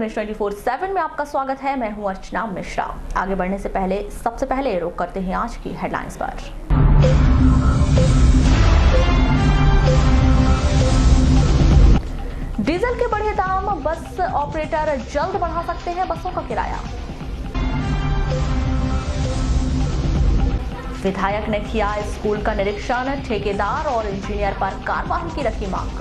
News 24/7 में आपका स्वागत है। मैं हूं अर्चना मिश्रा। आगे बढ़ने से पहले सबसे पहले रुक करते हैं आज की हेडलाइंस पर। डीजल के बढ़े दाम, बस ऑपरेटर जल्द बढ़ा सकते हैं बसों का किराया। विधायक ने किया स्कूल का निरीक्षण, ठेकेदार और इंजीनियर पर कार्रवाई की रखी मांग।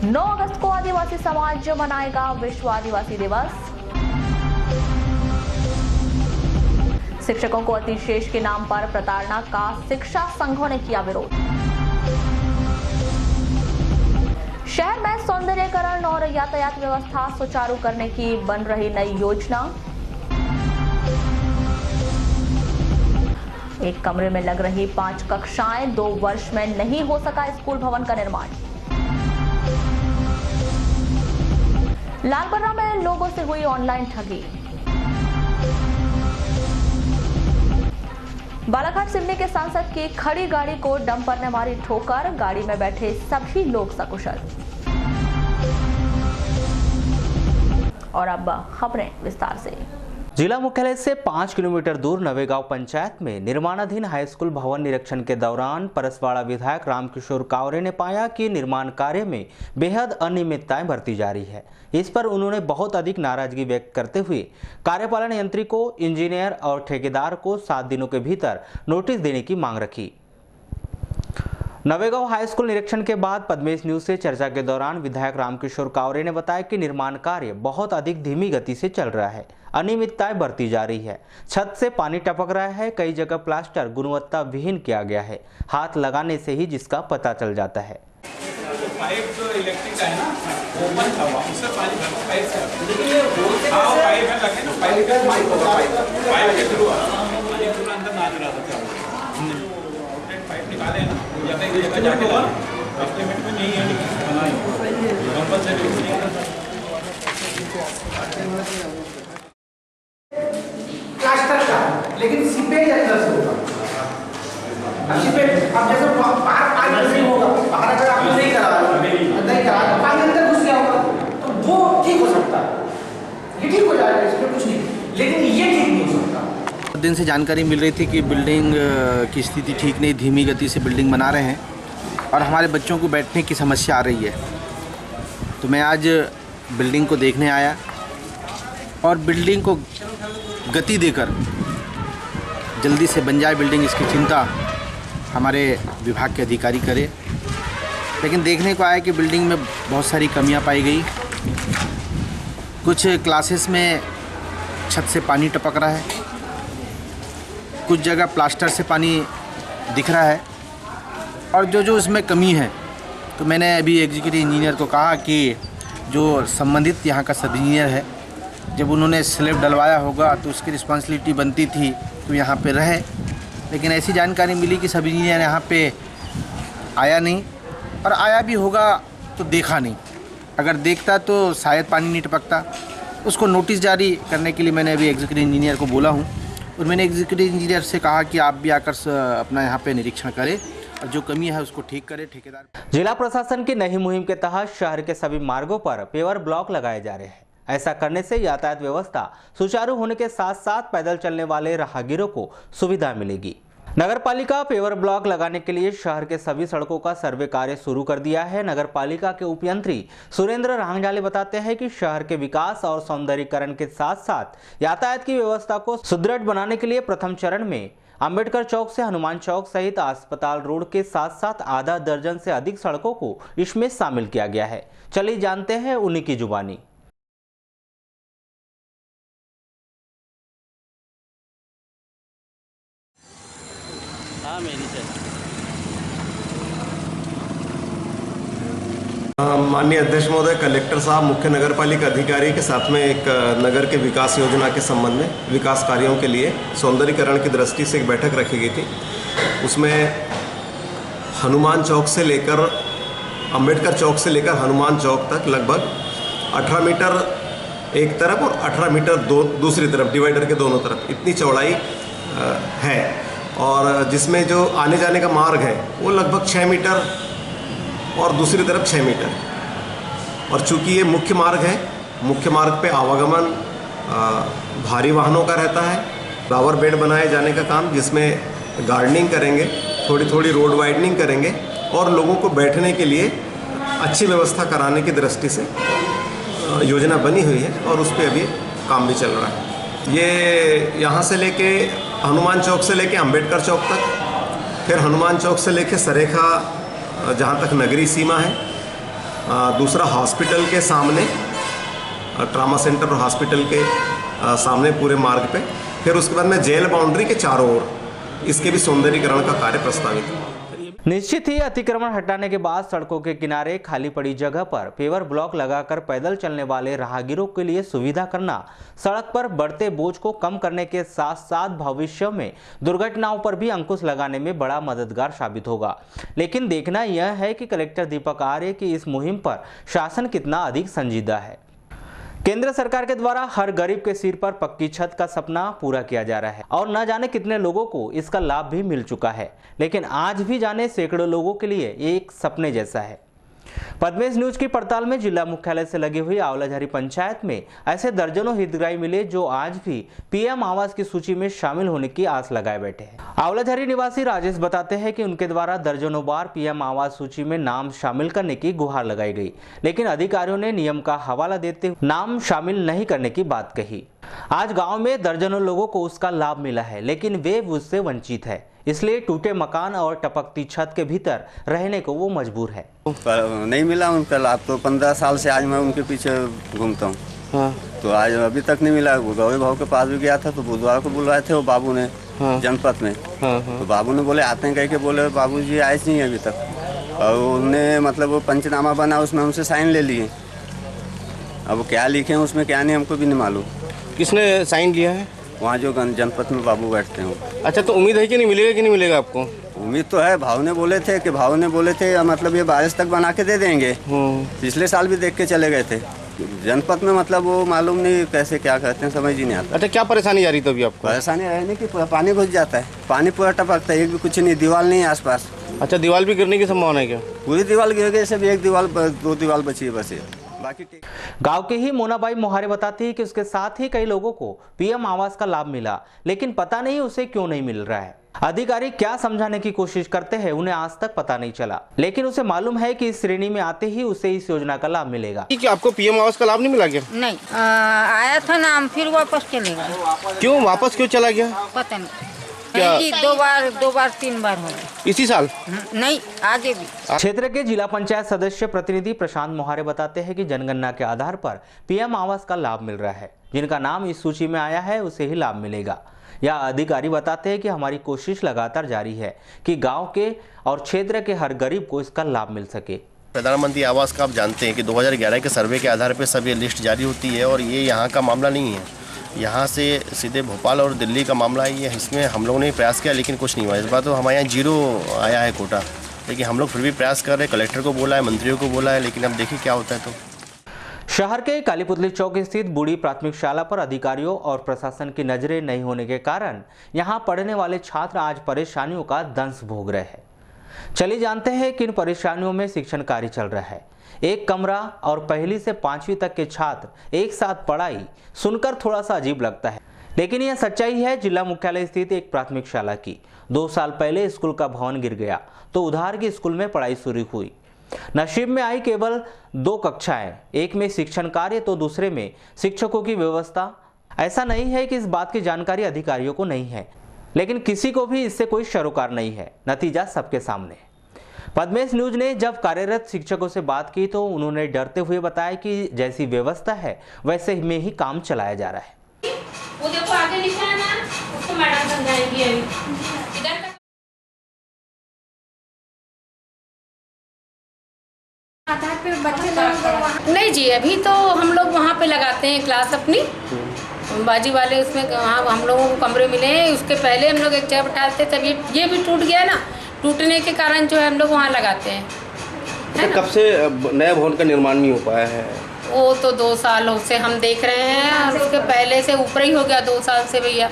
9 अगस्त को आदिवासी समाज मनाएगा विश्व आदिवासी दिवस। शिक्षकों को अतिशेष के नाम पर प्रताड़ना का शिक्षा संघों ने किया विरोध। शहर में सौंदर्यीकरण और यातायात व्यवस्था सुचारू करने की बन रही नई योजना। एक कमरे में लग रही 5 कक्षाएं, 2 वर्ष में नहीं हो सका स्कूल भवन का निर्माण। लालबर्रा में लोगों से हुई ऑनलाइन ठगी। बालाघाट सिवनी के सांसद की खड़ी गाड़ी को डंपर ने मारी ठोकर, गाड़ी में बैठे सभी लोग सकुशल। और अब खबरें विस्तार से। जिला मुख्यालय से 5 किलोमीटर दूर नवेगांव पंचायत में निर्माणाधीन हाईस्कूल भवन निरीक्षण के दौरान परसवाड़ा विधायक रामकिशोर कावरे ने पाया कि निर्माण कार्य में बेहद अनियमितताएं बरती जा रही है। इस पर उन्होंने बहुत अधिक नाराजगी व्यक्त करते हुए कार्यपालन यंत्री को, इंजीनियर और ठेकेदार को 7 दिनों के भीतर नोटिस देने की मांग रखी। नवेगांव हाई स्कूल निरीक्षण के बाद पद्मेश न्यूज से चर्चा के दौरान विधायक रामकिशोर कावरे ने बताया कि निर्माण कार्य बहुत अधिक धीमी गति से चल रहा है, अनियमितताएं बरती जा रही है, छत से पानी टपक रहा है, कई जगह प्लास्टर गुणवत्ता विहीन किया गया है, हाथ लगाने से ही जिसका पता चल जाता है। पाइप जो इलेक्ट्रिक का है ना, ओपन था हुआ, उससे पानी भरना पाइप से। हाँ, पाइप है लगे ना, पाइप के थ्रू पानी पूरा अंदर ना जा रहा था। पाइप निकाले ना, जैसे एक जगह जाके एस्टिमेट में नहीं है, लेकिन कंपलसरी नहीं है। प्लास्टर का, लेकिन सीपेज अंदर से होगा। अब सीपेज, अब जैसे बाहर पानी नहीं होगा, बाहर अगर आपने नहीं करा, अंदर करा, तो पानी अंदर घुस गया होगा, तो वो ठीक हो सकता है, ये ठीक हो जाएगा, इसमें कुछ नहीं, लेकिन ये ठीक नहीं हो सकता। दिन से जानकारी मिल रही थी कि बिल्डिंग की स्थिति ठीक नहीं, धीमी गति से बिल्डिंग बना रहे हैं और हमारे बच्चों को बैठने की समस्या आ रही है। तो मैं आज बिल्डिंग को देखने आया और बिल्डिंग को गति देकर जल्दी से बन जाए बिल्डिंग, इसकी चिंता हमारे विभाग के अधिकारी करे। लेकिन देखने को आया कि बिल्डिंग में बहुत सारी कमियां पाई गई। कुछ क्लासेस में छत से पानी टपक रहा है, कुछ जगह प्लास्टर से पानी दिख रहा है, और जो उसमें कमी है तो मैंने अभी एग्जीक्यूटिव इंजीनियर को कहा कि जो संबंधित यहाँ का सब इंजीनियर है, जब उन्होंने स्लैब डलवाया होगा तो उसकी रिस्पॉन्सिबिलिटी बनती थी तो यहाँ पे रहे। लेकिन ऐसी जानकारी मिली कि सब इंजीनियर यहाँ पे आया नहीं, और आया भी होगा तो देखा नहीं। अगर देखता तो शायद पानी नहीं टपकता। उसको नोटिस जारी करने के लिए मैंने अभी एग्जीक्यूटिव इंजीनियर को बोला हूँ, और मैंने एग्जीक्यूटिव इंजीनियर से कहा कि आप भी आकर अपना यहाँ पे निरीक्षण करें और जो कमी है उसको ठीक करें। ठेकेदार। जिला प्रशासन की नई मुहिम के तहत शहर के सभी मार्गों पर पेवर ब्लॉक लगाए जा रहे हैं। ऐसा करने से यातायात व्यवस्था सुचारू होने के साथ साथ पैदल चलने वाले राहगीरों को सुविधा मिलेगी। नगरपालिका पेवर ब्लॉक लगाने के लिए शहर के सभी सड़कों का सर्वे कार्य शुरू कर दिया है। नगरपालिका के उपयंत्री सुरेंद्र रांगजाले बताते हैं कि शहर के विकास और सौंदर्यीकरण के साथ साथ यातायात की व्यवस्था को सुदृढ़ बनाने के लिए प्रथम चरण में अंबेडकर चौक से हनुमान चौक सहित अस्पताल रोड के साथ साथ आधा दर्जन से अधिक सड़कों को इसमें शामिल किया गया है। चलिए जानते हैं उन्हीं की जुबानी। माननीय अध्यक्ष महोदय, कलेक्टर साहब, मुख्य नगरपालिका अधिकारी के साथ में एक नगर के विकास योजना के संबंध में विकास कार्यों के लिए सौंदर्यीकरण की दृष्टि से एक बैठक रखी गई थी। उसमें हनुमान चौक से लेकर अंबेडकर चौक से लेकर हनुमान चौक तक लगभग 18 मीटर एक तरफ और 18 मीटर दूसरी तरफ, डिवाइडर के दोनों तरफ इतनी चौड़ाई है, और जिसमें जो आने जाने का मार्ग है वो लगभग 6 मीटर और दूसरी तरफ 6 मीटर। और चूंकि ये मुख्य मार्ग है, मुख्य मार्ग पे आवागमन भारी वाहनों का रहता है। फ्लावर बेड बनाए जाने का काम, जिसमें गार्डनिंग करेंगे, थोड़ी थोड़ी रोड वाइडनिंग करेंगे और लोगों को बैठने के लिए अच्छी व्यवस्था कराने की दृष्टि से योजना बनी हुई है और उस पर अभी काम भी चल रहा है। ये यहाँ से लेके हनुमान चौक से लेके अंबेडकर चौक तक, फिर हनुमान चौक से लेके सरेखा जहाँ तक नगरी सीमा है, दूसरा हॉस्पिटल के सामने, ट्रामा सेंटर और हॉस्पिटल के सामने पूरे मार्ग पे, फिर उसके बाद में जेल बाउंड्री के चारों ओर इसके भी सौंदर्यीकरण का कार्य प्रस्तावित है। निश्चित ही अतिक्रमण हटाने के बाद सड़कों के किनारे खाली पड़ी जगह पर पेवर ब्लॉक लगाकर पैदल चलने वाले राहगीरों के लिए सुविधा करना सड़क पर बढ़ते बोझ को कम करने के साथ साथ भविष्य में दुर्घटनाओं पर भी अंकुश लगाने में बड़ा मददगार साबित होगा। लेकिन देखना यह है कि कलेक्टर दीपक आर्य की इस मुहिम पर शासन कितना अधिक संजीदा है। केंद्र सरकार के द्वारा हर गरीब के सिर पर पक्की छत का सपना पूरा किया जा रहा है और न जाने कितने लोगों को इसका लाभ भी मिल चुका है, लेकिन आज भी जाने सैकड़ों लोगों के लिए ये एक सपने जैसा है। पद्मेश न्यूज की पड़ताल में जिला मुख्यालय से लगी हुई आंवलाझारी पंचायत में ऐसे दर्जनों हितग्राही मिले जो आज भी पीएम आवास की सूची में शामिल होने की आस लगाए बैठे हैं। आंवलाझारी निवासी राजेश बताते हैं कि उनके द्वारा दर्जनों बार पीएम आवास सूची में नाम शामिल करने की गुहार लगाई गई, लेकिन अधिकारियों ने नियम का हवाला देते हुए नाम शामिल नहीं करने की बात कही। आज गाँव में दर्जनों लोगों को उसका लाभ मिला है, लेकिन वे उससे वंचित है, इसलिए टूटे मकान और टपकती छत के भीतर रहने को वो मजबूर है। नहीं मिला उनका लाभ, तो 15 साल से आज मैं उनके पीछे घूमता हूँ। हाँ। तो आज अभी तक नहीं मिला। गौरी भाव के पास भी गया था तो बुधवार को बुलवाए थे वो बाबू ने। हाँ। जनपद में। हाँ। तो बाबू ने बोले आते हैं, कह के बोले बाबू जी आए नहीं अभी तक। और उन्हें मतलब वो पंचनामा बना, उसमें उनसे साइन ले लिए। अब वो क्या लिखे हैं उसमें क्या नहीं हमको भी नहीं मालूम। किसने साइन लिया है? वहाँ जो जनपद में बाबू बैठते हैं। अच्छा, तो उम्मीद है कि नहीं मिलेगा कि नहीं मिलेगा आपको? उम्मीद तो है। भाव ने बोले थे मतलब ये बारिश तक बना के दे देंगे। पिछले साल भी देख के चले गए थे। जनपद में मतलब वो मालूम नहीं कैसे क्या करते हैं, समझ ही नहीं आता। अच्छा, क्या परेशानी आ रही थी अभी आपको? परेशानी रहने की पानी घुस जाता है, पानी पूरा टपकता है, एक भी कुछ नहीं, दीवार नहीं है आसपास। अच्छा, दीवार भी गिरने की संभावना है क्या? पूरी दीवार गिर गई, सिर्फ एक दीवार, 2 दीवार बची है बस। बाकी गांव के ही मोनाबाई मोहारे बताती है कि उसके साथ ही कई लोगों को पीएम आवास का लाभ मिला, लेकिन पता नहीं उसे क्यों नहीं मिल रहा है। अधिकारी क्या समझाने की कोशिश करते हैं उन्हें आज तक पता नहीं चला, लेकिन उसे मालूम है कि इस श्रेणी में आते ही उसे इस योजना का लाभ मिलेगा। क्या आपको पीएम आवास का लाभ नहीं मिला क्या? नहीं, आया था नाम, फिर वापस चले गए। क्यों वापस क्यों चला गया? पता नहीं। क्या? 2 बार 3 बार हो गए इसी साल? नहीं, आगे भी। क्षेत्र के जिला पंचायत सदस्य प्रतिनिधि प्रशांत मोहारे बताते हैं कि जनगणना के आधार पर पीएम आवास का लाभ मिल रहा है। जिनका नाम इस सूची में आया है उसे ही लाभ मिलेगा। यह अधिकारी बताते हैं कि हमारी कोशिश लगातार जारी है कि गांव के और क्षेत्र के हर गरीब को इसका लाभ मिल सके। प्रधानमंत्री आवास का आप जानते हैं कि 2011 के सर्वे के आधार पर सब ये लिस्ट जारी होती है और ये यहाँ का मामला नहीं है। यहाँ से सीधे भोपाल और दिल्ली का मामला है। ये इसमें हम लोगों ने प्रयास किया लेकिन कुछ नहीं हुआ। इस बार तो हमारे यहाँ 0 आया है कोटा, लेकिन हम लोग फिर भी प्रयास कर रहे हैं। कलेक्टर को बोला है, मंत्रियों को बोला है, लेकिन अब देखिए क्या होता है। तो शहर के कालीपुतली चौक स्थित बूढ़ी प्राथमिक शाला पर अधिकारियों और प्रशासन की नजरें नहीं होने के कारण यहां पढ़ने वाले छात्र आज परेशानियों का दंश भोग रहे हैं। चलिए जानते हैं किन परेशानियों में शिक्षण कार्य चल रहा है। एक कमरा और पहली से 5वीं तक के छात्र एक साथ पढ़ाई सुनकर थोड़ा सा अजीब लगता है, लेकिन यह सच्चाई है जिला मुख्यालय स्थित एक प्राथमिक शाला की। 2 साल पहले स्कूल का भवन गिर गया तो उधार की स्कूल में पढ़ाई शुरू हुई। नसीब में आई केवल 2 कक्षाएं, एक में शिक्षण कार्य तो दूसरे में शिक्षकों की व्यवस्था। ऐसा नहीं है कि इस बात की जानकारी अधिकारियों को नहीं है, लेकिन किसी को भी इससे कोई सरोकार नहीं है। नतीजा सबके सामने। पद्मेश न्यूज ने जब कार्यरत शिक्षकों से बात की तो उन्होंने डरते हुए बताया कि जैसी व्यवस्था है वैसे में ही काम चलाया जा रहा है। वो देखो आगे लिखा है ना, उसको मैडम समझाएंगी अभी। इधर आधार पे बच्चे लोग नहीं जी, अभी तो हम लोग वहाँ पे लगाते हैं क्लास अपनी बाजी वाले, उसमें वहाँ हम लोगों को कमरे मिले हैं। उसके पहले हम लोग एक जगह बैठाते, तब ये भी टूट गया ना, टूटने के कारण जो है हम लोग वहाँ लगाते हैं। कब से नया भवन का निर्माण नहीं हो पाया है? वो तो 2 सालों से हम देख रहे हैं, और उसके पहले से ऊपर ही हो गया 2 साल से भैया,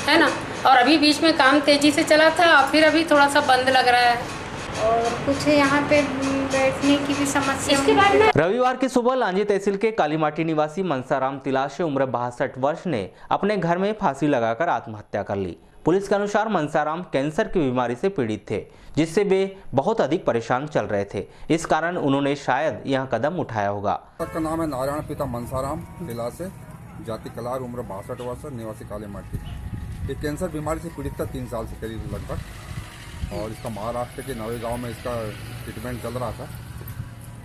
है ना। और अभी बीच में काम तेजी से चला था और फिर अभी थोड़ा सा बंद लग रहा है। और कुछ यहाँ पे बैठने की भी समस्या है। रविवार की सुबह लांजी तहसील के कालीमाटी निवासी मनसाराम तिलाशे उम्र 62 वर्ष ने अपने घर में फांसी लगाकर आत्महत्या कर ली। पुलिस के अनुसार मनसाराम कैंसर की बीमारी से पीड़ित थे, जिससे वे बहुत अधिक परेशान चल रहे थे। इस कारण उन्होंने शायद यह कदम उठाया होगा। का नाम है नारायण पिता मनसाराम तिलाशे, जाति कलार, उम्र 62 वर्ष, निवासी कालीमाटी। ये कैंसर बीमारी से पीड़ित था 3 साल से करीब लगभग, और इसका महाराष्ट्र के नवेगांव में इसका ट्रीटमेंट चल रहा था।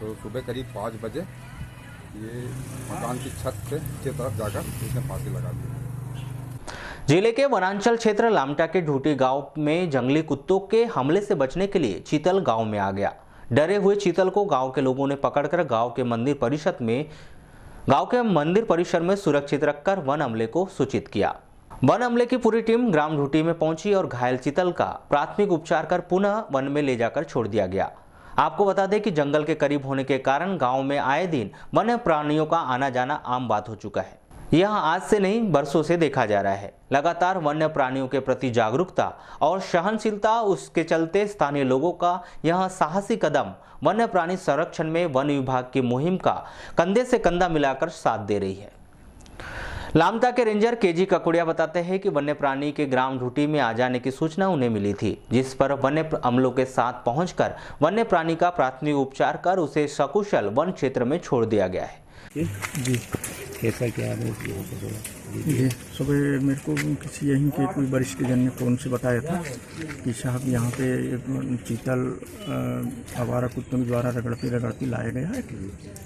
तो सुबह करीब 5 बजे ये मकान की छत से नीचे तरफ जाकर उसने फांसी लगा दी। जिले के वनांचल क्षेत्र लामटा के ढूटी गांव में जंगली कुत्तों के हमले से बचने के लिए चीतल गांव में आ गया। डरे हुए चीतल को गांव के लोगों ने पकड़कर गांव के मंदिर परिसर में सुरक्षित रखकर वन अमले को सूचित किया। वन अमले की पूरी टीम ग्राम ढूटी में पहुंची और घायल चीतल का प्राथमिक उपचार कर पुनः वन में ले जाकर छोड़ दिया गया। आपको बता दें कि जंगल के करीब होने के कारण गांव में आए दिन वन्य प्राणियों का आना जाना आम बात हो चुका है। यह आज से नहीं, बरसों से देखा जा रहा है। लगातार वन्य प्राणियों के प्रति जागरूकता और सहनशीलता, उसके चलते स्थानीय लोगों का यह साहसी कदम वन्य प्राणी संरक्षण में वन विभाग की मुहिम का कंधे से कंधा मिलाकर साथ दे रही है। लामटा के रेंजर केजी ककुड़िया बताते हैं कि वन्य प्राणी के ग्राम ढूटी में आ जाने की सूचना उन्हें मिली थी, जिस पर वन्य अमलों के साथ पहुंचकर वन्य प्राणी का प्राथमिक उपचार कर उसे सकुशल वन क्षेत्र में छोड़ दिया गया है। जी कैसा क्या है? जी सुबह मेरे को किसी यहीं के कोई वरिष्ठ जन ने फ़ोन से बताया था कि साहब यहाँ पे चीतल आवारा कुत्तों के द्वारा रगड़ती लाया गया है,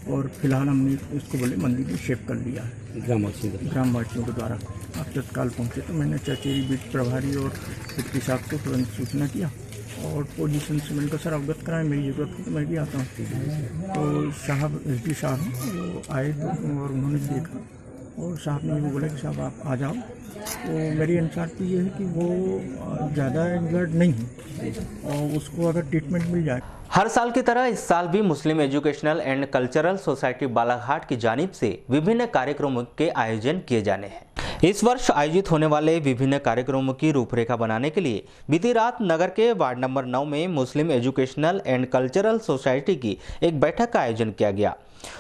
और फिलहाल हमने इसको बोले मंदिर में शिफ्ट कर लिया है ग्रामवासियों के द्वारा। आप तत्काल पहुँचे तो मैंने चचेरी बीट प्रभारी और डिप्टी साहब को तुरंत सूचना किया और पोजीशन से मैंने कहा सर अवगत कराएं, मेरी ज़रूरत है तो मैं भी आता हूँ। तो साहब एसडी साहब वो आए तो और उन्होंने देखा और साहब ने ये बोला कि साहब आप आ जाओ। तो मेरी अनुसार तो ये है कि वो ज़्यादा इंजर्ड नहीं है और उसको अगर ट्रीटमेंट मिल जाए। हर साल की तरह इस साल भी Muslim educational and cultural society Balaghat की जानिब से विभिन्न कार्यक्रमों के आयोजन किए जाने हैं। इस वर्ष आयोजित होने वाले विभिन्न कार्यक्रमों की रूपरेखा बनाने के लिए बीती रात नगर के वार्ड नंबर 9 में Muslim educational and cultural society की एक बैठक का आयोजन किया गया।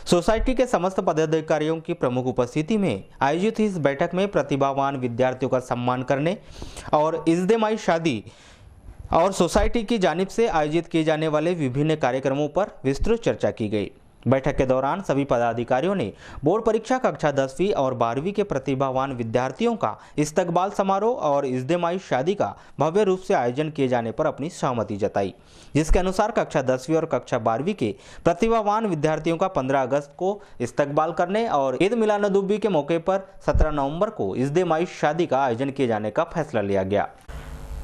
सोसाइटी के समस्त पदाधिकारियों की प्रमुख उपस्थिति में आयोजित इस बैठक में प्रतिभावान विद्यार्थियों का सम्मान करने और इज्तिमाई शादी और सोसाइटी की जानिब से आयोजित किए जाने वाले विभिन्न कार्यक्रमों पर विस्तृत चर्चा की गई। बैठक के दौरान सभी पदाधिकारियों ने बोर्ड परीक्षा कक्षा 10वीं और 12वीं के प्रतिभावान विद्यार्थियों का इस्तकबाल समारोह और इज्तिमाई शादी का भव्य रूप से आयोजन किए जाने पर अपनी सहमति जताई, जिसके अनुसार कक्षा 10वीं और कक्षा 12वीं के प्रतिभावान विद्यार्थियों का 15 अगस्त को इस्तकबाल करने और ईद मिलादुन्नबी के मौके पर 17 नवंबर को इज्तिमाई शादी का आयोजन किए जाने का फैसला लिया गया।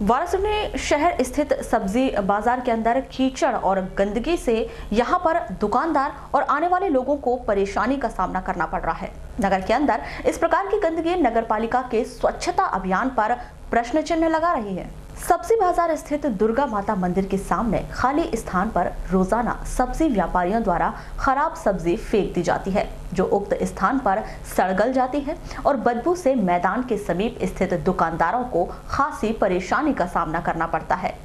वाराणसी शहर स्थित सब्जी बाजार के अंदर कीचड़ और गंदगी से यहां पर दुकानदार और आने वाले लोगों को परेशानी का सामना करना पड़ रहा है। नगर के अंदर इस प्रकार की गंदगी नगरपालिका के स्वच्छता अभियान पर प्रश्न चिन्ह लगा रही है। सब्जी बाजार स्थित दुर्गा माता मंदिर के सामने खाली स्थान पर रोजाना सब्जी व्यापारियों द्वारा खराब सब्जी फेंक दी जाती है, जो उक्त स्थान पर सड़गल जाती है और बदबू से मैदान के समीप स्थित दुकानदारों को खासी परेशानी का सामना करना पड़ता है।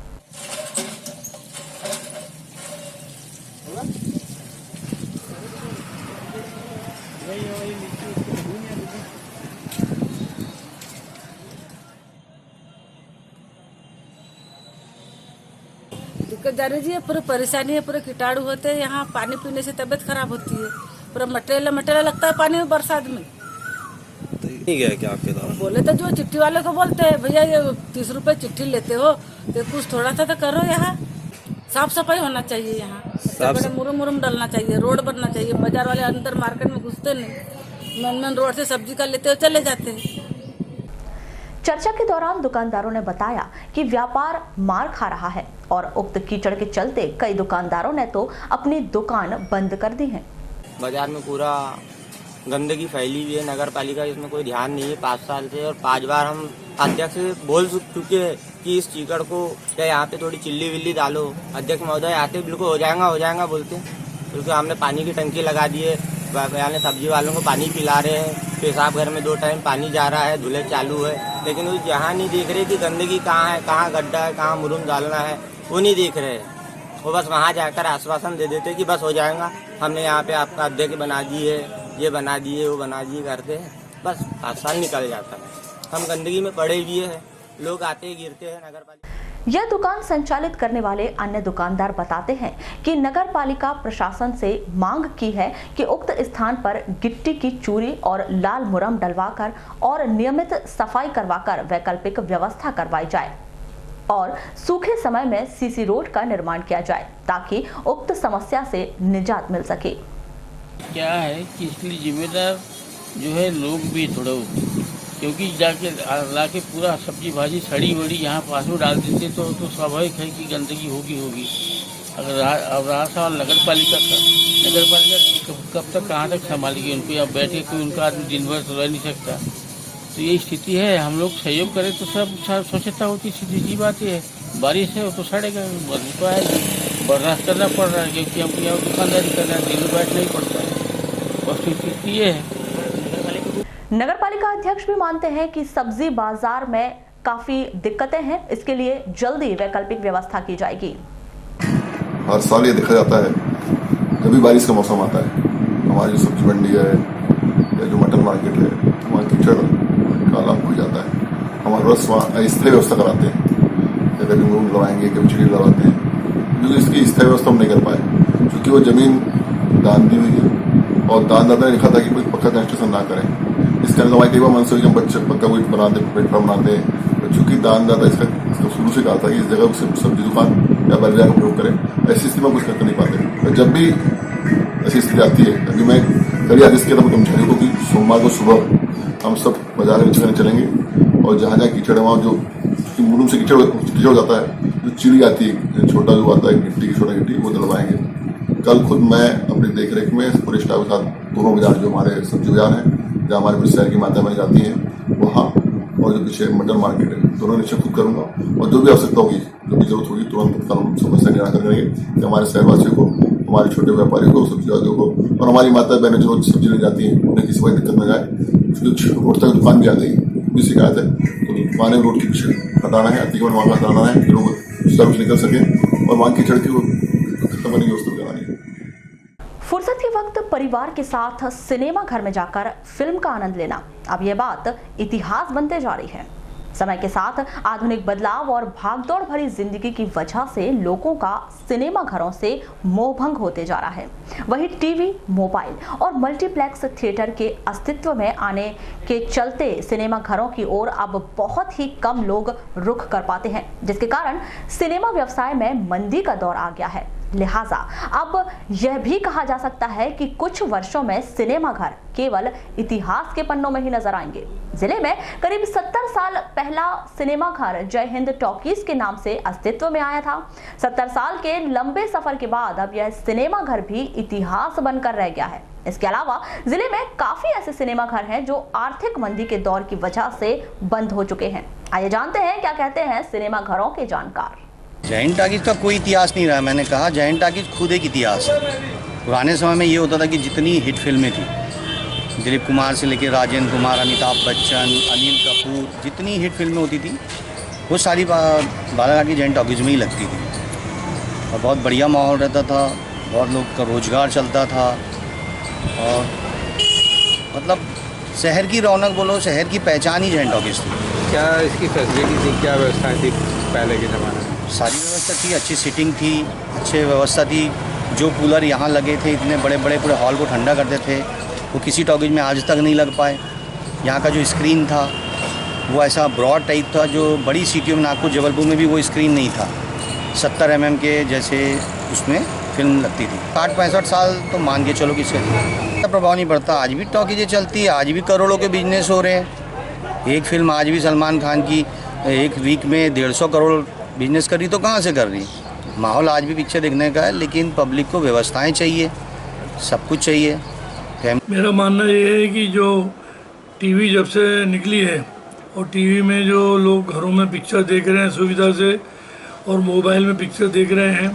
दिक्कत जा रही है, पूरी परेशानी है, पूरे कीटाणु होते हैं यहाँ, पानी पीने से तबीयत खराब होती है, पूरा मटेरियल लगता है पानी में बरसात में। तो नहीं गया क्या आपके द्वारा? बोले तो जो चिट्ठी वाले को बोलते हैं भैया ये 30 रुपए चिट्ठी लेते हो तो कुछ थोड़ा सा तो करो। यहाँ साफ सफाई होना चाहिए, यहाँ मुरम डालना चाहिए, रोड बनना चाहिए। बाजार वाले अंदर मार्केट में घुसते नहीं, मेन रोड से सब्जी का लेते हो चले जाते हैं। चर्चा के दौरान दुकानदारों ने बताया कि व्यापार मार खा रहा है और उक्त कीचड़ के चलते कई दुकानदारों ने तो अपनी दुकान बंद कर दी है। बाजार में पूरा गंदगी फैली हुई है, नगर पालिका इसमें कोई ध्यान नहीं है 5 साल से, और 5 बार हम अध्यक्ष से बोल चुके हैं कि इस चीकड़ को क्या यहाँ पे थोड़ी चिल्ली विल्ली डालो। अध्यक्ष महोदय आते बिल्कुल हो जाएगा बोलते, क्योंकि हमने पानी की टंकी लगा दी है, यानी सब्जी वालों को पानी पिला रहे हैं, पेशाब घर में 2 टाइम पानी जा रहा है, धुले चालू है, लेकिन वो यहाँ नहीं देख रहे कि गंदगी कहाँ है, कहाँ गड्ढा है, कहाँ मुरुम डालना है, वो नहीं देख रहे। वो बस वहाँ जाकर आश्वासन दे देते कि बस हो जाएगा, हमने यहाँ पे आपका अध्यक्ष बना दिए, ये बना दिए, वो बना दिए करते हैं, बस 5 साल निकल जाता है। हम गंदगी में पड़े हुए हैं, लोग आते गिरते हैं। नगर पालिका यह दुकान संचालित करने वाले अन्य दुकानदार बताते हैं कि नगर पालिका प्रशासन से मांग की है कि उक्त स्थान पर गिट्टी की चूरी और लाल मुरम डलवाकर और नियमित सफाई करवाकर वैकल्पिक व्यवस्था करवाई जाए और सूखे समय में सीसी रोड का निर्माण किया जाए ताकि उक्त समस्या से निजात मिल सके। क्या है कि इसलिए जिम्मेदार जो है लोग भी थोड़ा, क्योंकि जाके लाके पूरा सब्जी भाजी सड़ी वड़ी यहाँ पास में डाल देते तो स्वाभाविक है कि गंदगी होगी। अगर रहा सवाल नगर पालिका कब तक कहाँ तक संभालेगी उनको, या बैठ के कोई उनका आदमी दिन भर तो रह नहीं सकता। तो ये स्थिति है, हम लोग सहयोग करें तो सब स्वच्छता होती, सीधी बात है। बारिश है वो तो सड़ेगा, बदबू तो आएगी, बर्दाश्त करना पड़ रहा है क्योंकि हमको यहाँ दुकानदारी करना है, दिन बैठना ही पड़ता है। बस स्थिति ये है। नगर पालिका अध्यक्ष भी मानते हैं कि सब्जी बाजार में काफी दिक्कतें हैं, इसके लिए जल्दी वैकल्पिक व्यवस्था की जाएगी। हर साल ये देखा जाता है जब भी बारिश का मौसम आता है, हमारी जो सब्जी मंडी है या जो मटन मार्केट है, वहाँ कीचड़ काला हो जाता है। हमारे पास वहाँ स्थायी व्यवस्था कराते हैं, कभी मूंग लगाएंगे, कभी चिड़ी लगाते हैं, जो इसकी स्थायी व्यवस्था हम नहीं कर पाए क्योंकि वो जमीन दान दी हुई है और दानदाता ने लिखा था कि कोई पक्का कंस्ट्रक्शन ना करें। इसके अंदर हमारी कई बार मन से हम बच्चे पक्का कोई बनाते, प्लेटफॉर्म बनाते हैं, चूँकि दानदाता इसका शुरू से कहा था कि इस जगह सब्जी दुकान या बाजार का प्रयोग करें। ऐसी स्थिति में कुछ कर नहीं पाते। जब भी ऐसी स्थिति आती है, अभी मैं कल आदेश किया था कर्मचारियों को कि सोमवार को सुबह हम सब बाजार नीचे करने चलेंगे और जहाँ जहाँ कीचड़ है वहाँ जो मुरूम से कीचड़ हो जाता है, जो चिड़ी आती है, छोटा जो आता है गिट्टी की, छोटा गिट्टी, वो डलवाएंगे। कल खुद मैं अपनी देखरेख में पूरे स्टाफ के साथ दोनों बाजार जो हमारे सब्जी बाजार हैं, जहाँ हमारे शहर की माता बनी जाती हैं वहाँ, और जो पीछे मटन मार्केट है, दोनों नीचे खुद करूँगा और जो भी आवश्यकता होगी, जो भी जरूरत होगी, तुरंत हम समस्या निराकरण करेंगे कि हमारे शहरवासियों को, हमारे छोटे व्यापारियों को, सब्जी वालों को और हमारी माता बहनें जो सब्जी ले जाती हैं उन्हें किसी कोई दिक्कत न जाए। रोड तक दुकान भी आ गई, भी शिकायत है, तो दुकानें रोड के पीछे हटाना है, अतिक्रमण वहाँ का हटाना है कि लोग सुचारू से निकल सकें और वहाँ कीचड़ की खत्म करने की व्यवस्था करानी है। फुर्सत के वक्त परिवार के साथ सिनेमा घर में जाकर फिल्म का आनंद लेना, अब यह बात इतिहास बनते जा रही है। समय के साथ आधुनिक बदलाव और भागदौड़ भरी जिंदगी की वजह से लोगों का सिनेमा घरों से मोहभंग होते जा रहा है। वहीं टीवी, मोबाइल और मल्टीप्लेक्स थिएटर के अस्तित्व में आने के चलते सिनेमा घरों की ओर अब बहुत ही कम लोग रुख कर पाते हैं, जिसके कारण सिनेमा व्यवसाय में मंदी का दौर आ गया है। लिहाजा अब यह भी कहा जा सकता है कि कुछ वर्षों में सिनेमा घर केवल इतिहास के पन्नों में ही नजर आएंगे। जिले में करीब 70 साल पहला सिनेमा घर जय हिंद टॉकीज के नाम से अस्तित्व में आया था। 70 साल के लंबे सफर के बाद अब यह सिनेमा घर भी इतिहास बनकर रह गया है। इसके अलावा जिले में काफी ऐसे सिनेमा घर हैं जो आर्थिक मंदी के दौर की वजह से बंद हो चुके हैं। आइए जानते हैं क्या कहते हैं सिनेमा घरों के जानकार। जय हिंद टॉकीज का कोई इतिहास नहीं रहा। मैंने कहा जय हिंद टॉकीज खुद एक इतिहास है। पुराने समय में ये होता था कि जितनी हिट फिल्में थी, दिलीप कुमार से लेकर राजेंद्र कुमार, अमिताभ बच्चन, अनिल कपूर, जितनी हिट फिल्में होती थी वो सारी बालाघाट की जय हिंद टॉकीज में ही लगती थी और बहुत बढ़िया माहौल रहता था, बहुत लोग का रोजगार चलता था और मतलब शहर की रौनक बोलो, शहर की पहचान ही जय हिंद टॉकीज थी। क्या इसकी फैसिलिटी थी, क्या व्यवस्था थी पहले के ज़माने में? सारी व्यवस्था थी, अच्छी सीटिंग थी, अच्छी व्यवस्था थी। जो कूलर यहाँ लगे थे, इतने बड़े बड़े पूरे हॉल को ठंडा करते थे, वो किसी टॉकीज में आज तक नहीं लग पाए। यहाँ का जो स्क्रीन था वो ऐसा ब्रॉड टाइप था, जो बड़ी सिटियों में, नागपुर, जबलपुर में भी वो स्क्रीन नहीं था। 70 mm के जैसे उसमें फिल्म लगती थी। 60-65 साल तो मान के चलो किसका प्रभाव नहीं पड़ता। आज भी टॉकीजें चलती है, आज भी करोड़ों के बिजनेस हो रहे हैं। एक फिल्म आज भी सलमान खान की एक वीक में 150 करोड़ बिजनेस कर रही, तो कहाँ से कर रही? माहौल आज भी पिक्चर देखने का है, लेकिन पब्लिक को व्यवस्थाएं चाहिए, सब कुछ चाहिए। मेरा मानना ये है कि जो टीवी जब से निकली है और टीवी में जो लोग घरों में पिक्चर देख रहे हैं सुविधा से और मोबाइल में पिक्चर देख रहे हैं,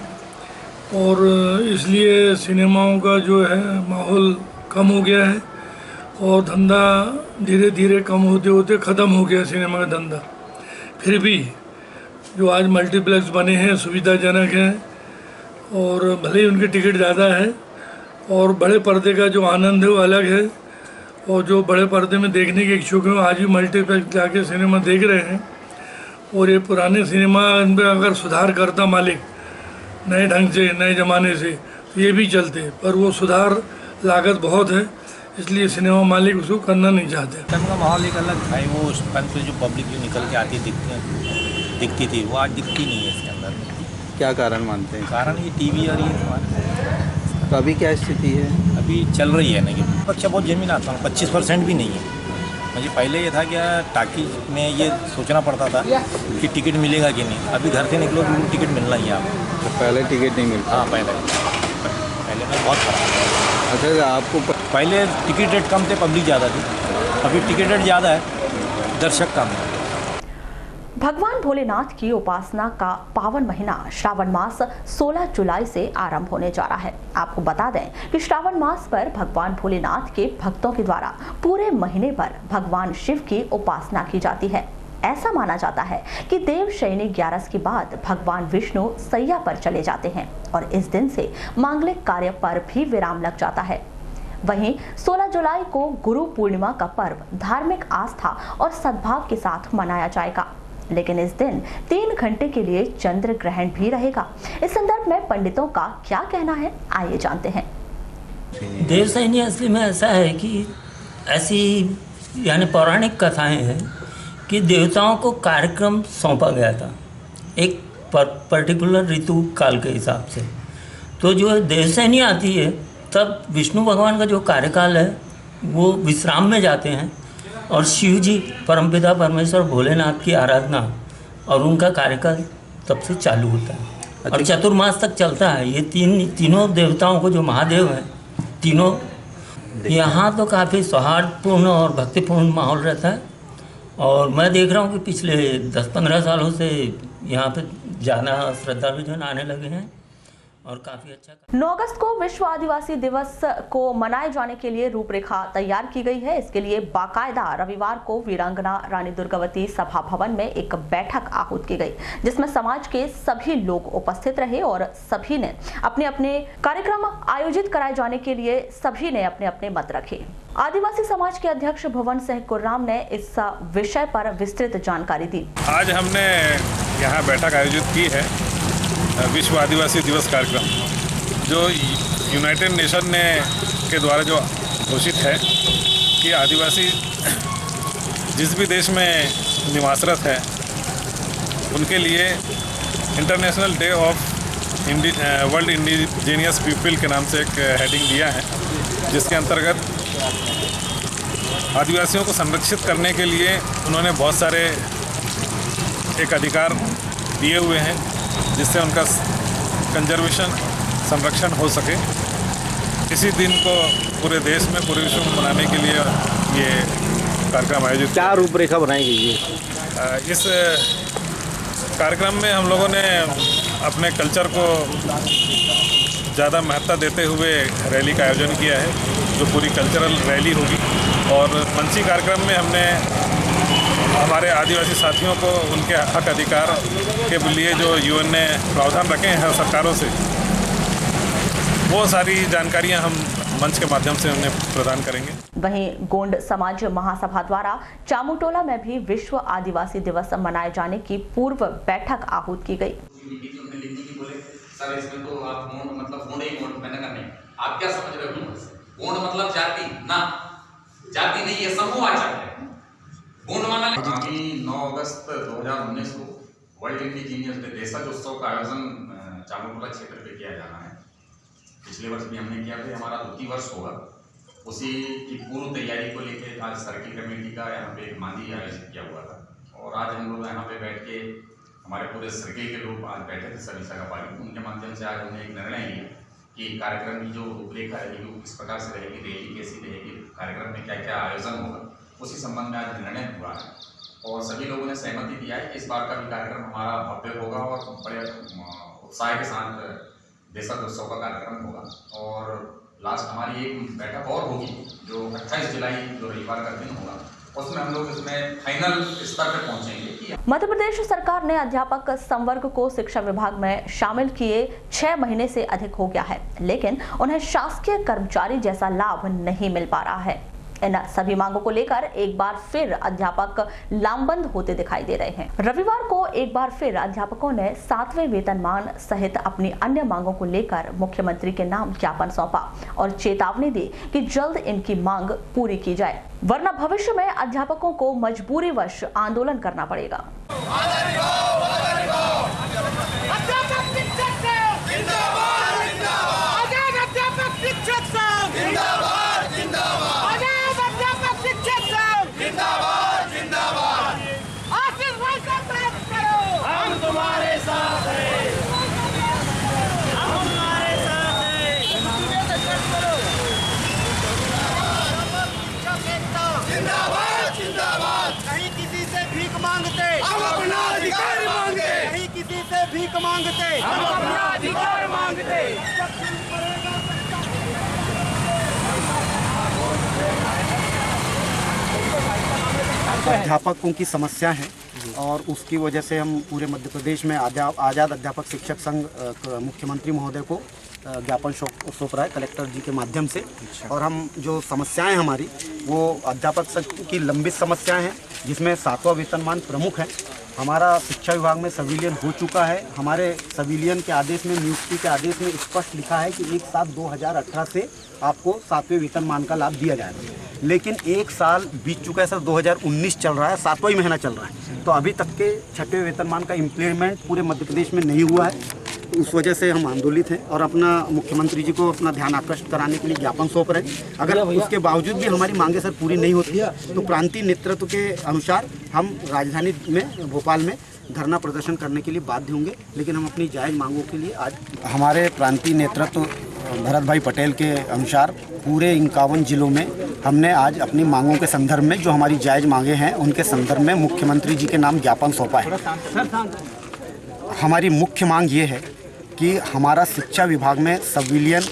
और इसलिए सिनेमाओं का जो है माहौल कम हो गया है और धंधा धीरे धीरे कम होते होते ख़त्म हो गया सिनेमा का धंधा। फिर भी जो आज मल्टीप्लेक्स बने हैं सुविधाजनक हैं और भले ही उनकी टिकट ज़्यादा है और बड़े पर्दे का जो आनंद है वो अलग है। और जो बड़े पर्दे में देखने के इच्छुक हैं आज भी मल्टीप्लेक्स जाके सिनेमा देख रहे हैं। और ये पुराने सिनेमा इन पर अगर सुधार करता मालिक नए ढंग से, नए ज़माने से, तो ये भी चलते, पर वो सुधार लागत बहुत है, इसलिए सिनेमा मालिक उसको करना नहीं चाहते। फिल्म का माहौल एक अलग था, वो उस टाइम पे जो पब्लिक जो निकल के आती दिखती थी वो आज दिखती नहीं है इसके अंदर। क्या कारण मानते हैं? कारण ये टीवी और ये। तो अभी क्या स्थिति है? अभी चल रही है ना कि बच्चा बहुत जमीन आता है, 25% भी नहीं है। मुझे पहले ये था क्या टाकी में ये सोचना पड़ता था कि टिकट मिलेगा कि नहीं, अभी घर से निकलो बिल्कुल टिकट मिलना ही है आपको। तो पहले टिकट नहीं मिलता? हाँ पहले में बहुत ख़राब है। अच्छा, आपको पहले टिकट रेट कम थे, पब्लिक ज़्यादा थी, अभी टिकट रेट ज़्यादा है, दर्शक कम है। भगवान भोलेनाथ की उपासना का पावन महीना श्रावण मास 16 जुलाई से आरंभ होने जा रहा है। आपको बता दें कि श्रावण मास पर भगवान भोलेनाथ के भक्तों के द्वारा पूरे महीने भर भगवान शिव की उपासना की जाती है। ऐसा माना जाता है कि देव शयनी 11 के बाद भगवान विष्णु सैया पर चले जाते हैं और इस दिन से मांगलिक कार्य पर भी विराम लग जाता है। वहीं 16 जुलाई को गुरु पूर्णिमा का पर्व धार्मिक आस्था और सद्भाव के साथ मनाया जाएगा, लेकिन इस दिन 3 घंटे के लिए चंद्र ग्रहण भी रहेगा। इस संदर्भ में पंडितों का क्या कहना है, आइए जानते हैं। देवशयनी असली में ऐसा है कि ऐसी यानी पौराणिक कथाएं हैं कि देवताओं को कार्यक्रम सौंपा गया था एक पर्टिकुलर ऋतु काल के हिसाब से। तो जो देवशयनी आती है तब विष्णु भगवान का जो कार्यकाल है वो विश्राम में जाते हैं और शिव जी परमपिता परमेश्वर भोलेनाथ की आराधना और उनका कार्यकाल तब से चालू होता है और चतुर्मास तक चलता है। ये तीनों देवताओं को जो महादेव हैं तीनों, यहाँ तो काफ़ी सौहार्दपूर्ण और भक्तिपूर्ण माहौल रहता है। और मैं देख रहा हूँ कि पिछले 10-15 सालों से यहाँ पे ज़्यादा श्रद्धालु जन आने लगे हैं और काफ़ी अच्छा। 9 अगस्त को विश्व आदिवासी दिवस को मनाए जाने के लिए रूपरेखा तैयार की गई है। इसके लिए बाकायदा रविवार को वीरांगना रानी दुर्गावती सभा भवन में एक बैठक आहूत की गई, जिसमें समाज के सभी लोग उपस्थित रहे और सभी ने अपने अपने कार्यक्रम आयोजित कराए जाने के लिए सभी ने अपने अपने मत रखे। आदिवासी समाज के अध्यक्ष भुवन सिंह कुर्राम ने इस विषय पर विस्तृत जानकारी दी। आज हमने यहाँ बैठक आयोजित की है विश्व आदिवासी दिवस कार्यक्रम, जो यूनाइटेड नेशन ने के द्वारा जो घोषित है कि आदिवासी जिस भी देश में निवासरत है उनके लिए international day of world indigenous people के नाम से एक हेडिंग दिया है, जिसके अंतर्गत आदिवासियों को संरक्षित करने के लिए उन्होंने बहुत सारे एक अधिकार दिए हुए हैं जिससे उनका कंजर्वेशन संरक्षण हो सके। इसी दिन को पूरे देश में, पूरे विश्व में मनाने के लिए ये कार्यक्रम आयोजित। क्या रूपरेखा बनाई गई है? इस कार्यक्रम में हम लोगों ने अपने कल्चर को ज़्यादा महत्ता देते हुए रैली का आयोजन किया है, जो पूरी कल्चरल रैली होगी। और मंची कार्यक्रम में हमने हमारे आदिवासी साथियों को उनके हक अधिकार के लिए जो यूएन ने प्रावधान रखे हैं सरकारों से, वो सारी जानकारियां हम मंच के माध्यम से उन्हें प्रदान करेंगे। वहीं गोंड समाज महासभा द्वारा चामुटोला में भी विश्व आदिवासी दिवस मनाए जाने की पूर्व बैठक आहूत की गई। सर इसमें तो आप गोंड मतलब गोंड ही गोंड मैंने कहा नहीं, आप क्या समझ रहे हो? गोंड मतलब जाति ना, जाति नहीं, ये समूहवाचक है। गोंड माना 9 अगस्त 2019 को वर्ल्ड इंडिजीनियस डे देशज उत्सव का आयोजन चामुटोला क्षेत्र पे किया जाना है। पिछले वर्ष भी हमने किया था, हमारा 2य वर्ष होगा। उसी की पूर्व तैयारी को लेकर आज सर्किल कमेटी का यहाँ पे एक मांझी आयोजित किया हुआ था और आज हम लोग यहाँ पे बैठ के हमारे पूरे सर्किल के लोग आज बैठे थे सभी सगापाली, उनके माध्यम से आज हमने एक निर्णय लिया कि कार्यक्रम की जो रूपरेखा रहेगी वो किस प्रकार से रहेगी, रैली कैसी रहेगी, कार्यक्रम में क्या क्या आयोजन होगा, उसी संबंध में आज निर्णय हुआ है। और सभी लोगों ने सहमति दिया है कि इस बार का भी कार्यक्रम हमारा भव्य होगा और बड़े उत्साह के साथ देशज उत्सव का कार्यक्रम होगा। और लास्ट हमारी एक बैठक और होगी जो 28 जुलाई जो रविवार का दिन होगा, उसमें हम लोग इसमें फाइनल स्तर पर पहुँचेंगे मध्य प्रदेश सरकार ने अध्यापक संवर्ग को शिक्षा विभाग में शामिल किए 6 महीने से अधिक हो गया है, लेकिन उन्हें शासकीय कर्मचारी जैसा लाभ नहीं मिल पा रहा है। इन सभी मांगों को लेकर एक बार फिर अध्यापक लामबंद होते दिखाई दे रहे हैं। रविवार को एक बार फिर अध्यापकों ने 7वें वेतनमान सहित अपनी अन्य मांगों को लेकर मुख्यमंत्री के नाम ज्ञापन सौंपा और चेतावनी दी कि जल्द इनकी मांग पूरी की जाए, वरना भविष्य में अध्यापकों को मजबूरीवश आंदोलन करना पड़ेगा। भीख मांगते, हम अपना अधिकार मांगते। अध्यापकों की समस्या है और उसकी वजह से हम पूरे मध्य प्रदेश में आज़ाद अध्यापक शिक्षक संघ मुख्यमंत्री महोदय को ज्ञापन सौंप रहा है कलेक्टर जी के माध्यम से। और हम जो समस्याएं हमारी वो अध्यापक संघ की लंबित समस्याएं हैं, जिसमें 7वां वेतनमान प्रमुख है। हमारा शिक्षा विभाग में संविलियन हो चुका है। हमारे संविलियन के आदेश में, नियुक्ति के आदेश में स्पष्ट लिखा है कि 1/7/2018 से आपको 7वें वेतनमान का लाभ दिया जाएगा, लेकिन 1 साल बीत चुका है सर। 2019 चल रहा है, 7वां ही महीना चल रहा है, तो अभी तक के 6वें वेतनमान का इम्प्लीमेंट पूरे मध्य प्रदेश में नहीं हुआ है। उस वजह से हम आंदोलित हैं और अपना मुख्यमंत्री जी को अपना ध्यान आकर्षित कराने के लिए ज्ञापन सौंप रहे हैं। अगर उसके बावजूद भी हमारी मांगे सर पूरी नहीं होती तो प्रांतीय नेतृत्व के अनुसार हम राजधानी में, भोपाल में धरना प्रदर्शन करने के लिए बाध्य होंगे। लेकिन हम अपनी जायज़ मांगों के लिए आज हमारे प्रांतीय नेतृत्व भरत भाई पटेल के अनुसार पूरे 51 जिलों में हमने आज अपनी मांगों के संदर्भ में, जो हमारी जायज़ मांगे हैं उनके संदर्भ में मुख्यमंत्री जी के नाम ज्ञापन सौंपा है। हमारी मुख्य मांग ये है कि हमारा शिक्षा विभाग में संविलियन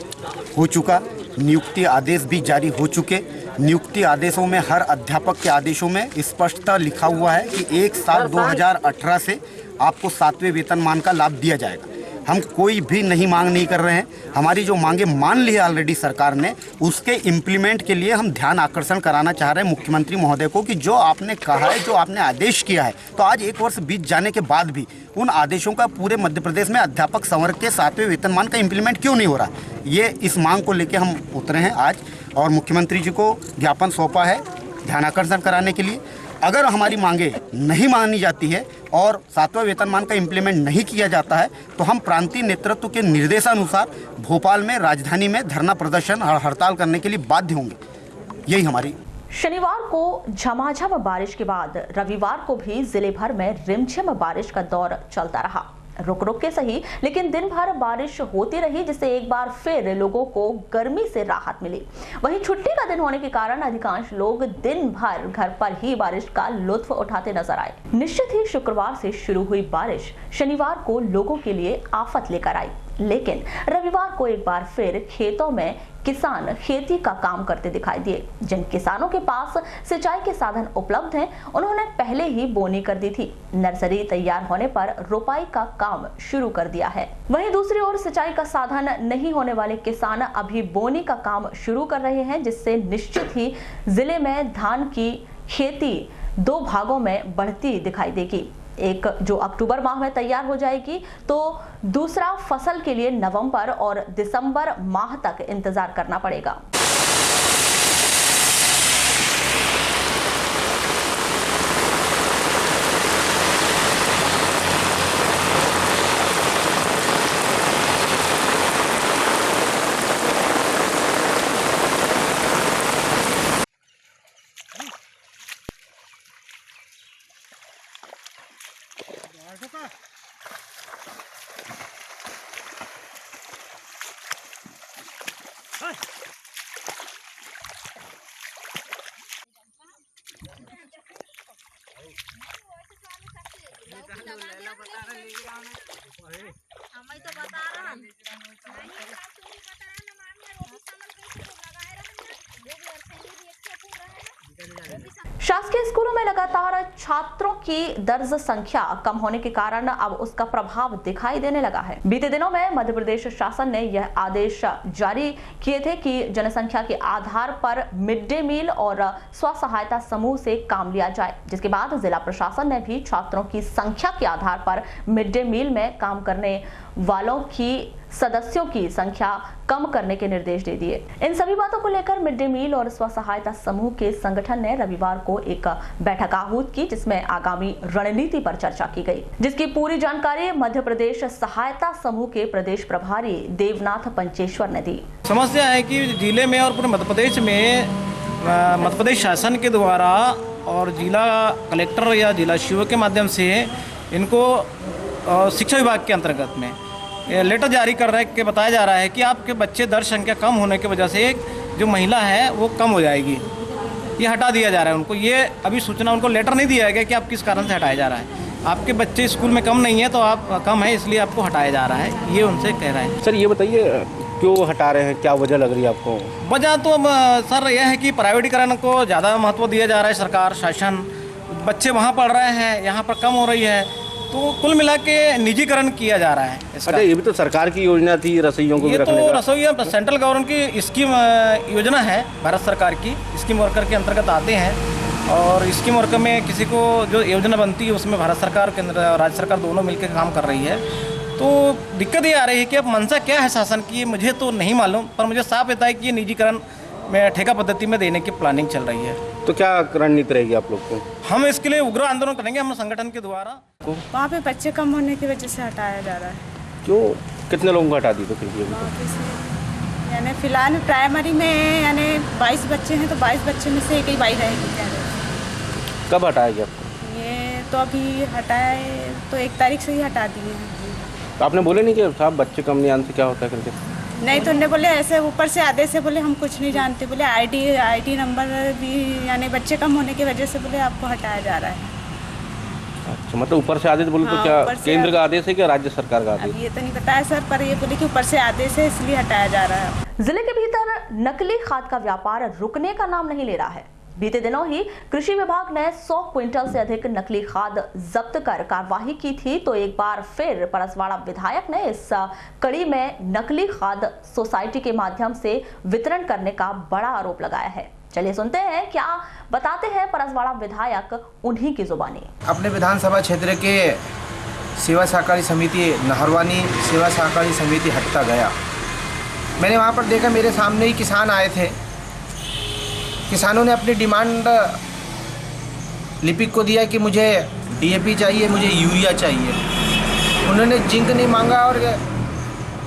हो चुका, नियुक्ति आदेश भी जारी हो चुके। नियुक्ति आदेशों में, हर अध्यापक के आदेशों में स्पष्टता लिखा हुआ है कि 1/7/2018 से आपको 7वें वेतनमान का लाभ दिया जाएगा। हम कोई भी नहीं मांग नहीं कर रहे हैं। हमारी जो मांगे मान ली है ऑलरेडी सरकार ने, उसके इम्प्लीमेंट के लिए हम ध्यान आकर्षण कराना चाह रहे हैं मुख्यमंत्री महोदय को कि जो आपने कहा है, जो आपने आदेश किया है, तो आज 1 वर्ष बीत जाने के बाद भी उन आदेशों का पूरे मध्य प्रदेश में अध्यापक संवर्ग के 7वें वेतनमान का इम्प्लीमेंट क्यों नहीं हो रहा। ये इस मांग को लेकर हम उतरे हैं आज और मुख्यमंत्री जी को ज्ञापन सौंपा है ध्यान आकर्षण कराने के लिए। अगर हमारी मांगे नहीं मानी जाती है और 7वां वेतनमान का इम्प्लीमेंट नहीं किया जाता है तो हम प्रांतीय नेतृत्व के निर्देशानुसार भोपाल में, राजधानी में धरना प्रदर्शन और हड़ताल करने के लिए बाध्य होंगे। यही हमारी। शनिवार को झमाझम बारिश के बाद रविवार को भी जिले भर में रिमझिम बारिश का दौर चलता रहा। रुक रुक के सही, लेकिन दिन भर बारिश होती रही, जिससे एक बार फिर लोगों को गर्मी से राहत मिली। वहीं छुट्टी का दिन होने के कारण अधिकांश लोग दिन भर घर पर ही बारिश का लुत्फ उठाते नजर आए। निश्चित ही शुक्रवार से शुरू हुई बारिश शनिवार को लोगों के लिए आफत लेकर आई, लेकिन रविवार को एक बार फिर खेतों में किसान खेती का काम करते दिखाई दिए। जिन किसानों के पास सिंचाई के साधन उपलब्ध हैं, उन्होंने पहले ही बोनी कर दी थी। नर्सरी तैयार होने पर रोपाई का काम शुरू कर दिया है। वहीं दूसरी ओर सिंचाई का साधन नहीं होने वाले किसान अभी बोनी का काम शुरू कर रहे हैं, जिससे निश्चित ही जिले में धान की खेती 2 भागों में बढ़ती दिखाई देगी। एक जो अक्टूबर माह में तैयार हो जाएगी, तो दूसरा फसल के लिए नवंबर और दिसंबर माह तक इंतजार करना पड़ेगा। शासकीय स्कूलों में लगातार छात्रों की दर्ज संख्या कम होने के कारण अब उसका प्रभाव दिखाई देने लगा है। बीते दिनों में मध्य प्रदेश शासन ने यह आदेश जारी किए थे कि जनसंख्या के आधार पर मिड डे मील और स्व सहायता समूह से काम लिया जाए, जिसके बाद जिला प्रशासन ने भी छात्रों की संख्या के आधार पर मिड डे मील में काम करने वालों की सदस्यों की संख्या कम करने के निर्देश दे दिए। इन सभी बातों को लेकर मिड डे मील और स्व सहायता समूह के संगठन ने रविवार को एक बैठक आहूत की, जिसमें आगामी रणनीति पर चर्चा की गई, जिसकी पूरी जानकारी मध्य प्रदेश सहायता समूह के प्रदेश प्रभारी देवनाथ पंचेश्वर ने दी। समस्या है कि जिले में और पूरे मध्य प्रदेश में मध्य प्रदेश शासन के द्वारा और जिला कलेक्टर या जिला शिव के माध्यम से इनको शिक्षा विभाग के अंतर्गत में लेटर जारी कर रहे कि बताया जा रहा है कि आपके बच्चे दर संख्या कम होने की वजह से जो महिला है वो कम हो जाएगी, ये हटा दिया जा रहा है उनको। ये अभी सूचना उनको लेटर नहीं दिया गया कि आप किस कारण से हटाया जा रहा है। आपके बच्चे स्कूल में कम नहीं है तो आप कम है इसलिए आपको हटाया जा रहा है, ये उनसे कह रहा है। सर ये बताइए क्यों हटा रहे हैं, क्या वजह लग रही है आपको? वजह तो सर यह है कि प्राइवेटीकरण को ज़्यादा महत्व दिया जा रहा है, सरकार शासन, बच्चे वहाँ पढ़ रहे हैं, यहाँ पर कम हो रही है, तो कुल मिला के निजीकरण किया जा रहा है। अच्छा, ये भी तो सरकार की योजना थी रसोइयों को भी रखने का। ये तो रसोइया सेंट्रल गवर्नमेंट की स्कीम योजना है, भारत सरकार की स्कीम वर्कर के अंतर्गत आते हैं और स्कीम वर्कर में किसी को जो योजना बनती है उसमें भारत सरकार केंद्र राज्य सरकार दोनों मिलकर काम कर रही है। तो दिक्कत ये आ रही है कि अब मंशा क्या है शासन की, मुझे तो नहीं मालूम, पर मुझे साफ पता है कि ये निजीकरण में ठेका पद्धति में देने की प्लानिंग चल रही है। तो क्या रणनीति रहेगी आप लोग को? हम इसके लिए उग्र आंदोलन करेंगे हम संगठन के द्वारा। वहाँ पे बच्चे कम होने की वजह से हटाया जा रहा है। क्यों, कितने लोगों को हटा दी? तो यानी फिलहाल प्राइमरी में यानी 22 बच्चे हैं तो 22 बच्चे में से एक ही बाई रहेगी। कब हटाएगी आपको? ये तो अभी हटाए तो 1 तारीख से ही हटा दिए हैं। तो आपने बोले नहीं कि साहब बच्चे कम नहीं आने से क्या होता है करके? नहीं, तो उन्होंने बोले ऐसे ऊपर से आधे से बोले हम कुछ नहीं जानते, बोले आईडी नंबर भी यानी बच्चे कम होने की वजह से बोले आपको हटाया जा रहा है। अच्छा, मतलब ऊपर से आदेश बोले तो क्या केंद्र का आदेश है क्या राज्य सरकार का आदेश? ये तो नहीं बताया सर, पर ये बोले कि ऊपर से आदेश है इसलिए हटाया जा रहा है। जिले के भीतर नकली खाद का व्यापार रुकने का नाम नहीं ले रहा है। बीते दिनों ही कृषि विभाग ने 100 क्विंटल से अधिक नकली खाद जब्त कर कार्रवाई की थी, तो एक बार फिर परसवाड़ा विधायक ने इस कड़ी में नकली खाद सोसाइटी के माध्यम से वितरण करने का बड़ा आरोप लगाया है। चलिए सुनते हैं क्या बताते हैं परसवाड़ा विधायक उन्हीं की जुबानी। अपने विधानसभा क्षेत्र के सेवा सहकारी समिति नहरवानी सेवा सहकारी समिति हट्टा गया, मैंने वहाँ पर देखा मेरे सामने ही किसान आए थे। किसानों ने अपनी डिमांड लिपिक को दिया कि मुझे डीएपी चाहिए, मुझे यूरिया चाहिए। उन्होंने जिंक नहीं मांगा और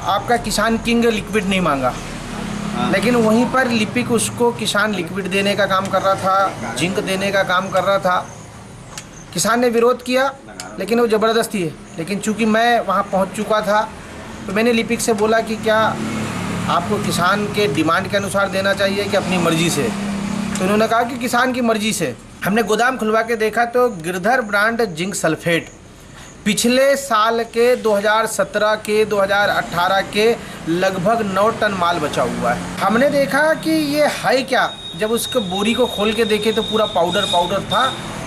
आपका किसान किंग लिक्विड नहीं मांगा, लेकिन वहीं पर लिपिक उसको किसान लिक्विड देने का काम कर रहा था, जिंक देने का काम कर रहा था। किसान ने विरोध किया लेकिन वो ज़बरदस्ती है। लेकिन चूंकि मैं वहाँ पहुँच चुका था तो मैंने लिपिक से बोला कि क्या आपको किसान के डिमांड के अनुसार देना चाहिए कि अपनी मर्जी से? तो उन्होंने कहा कि किसान की मर्जी से। हमने गोदाम खुलवा के देखा तो गिरधर ब्रांड जिंक सल्फेट पिछले साल के 2017 के 2018 के लगभग 9 टन माल बचा हुआ है। हमने देखा कि ये है क्या, जब उसके बोरी को खोल के देखे तो पूरा पाउडर था,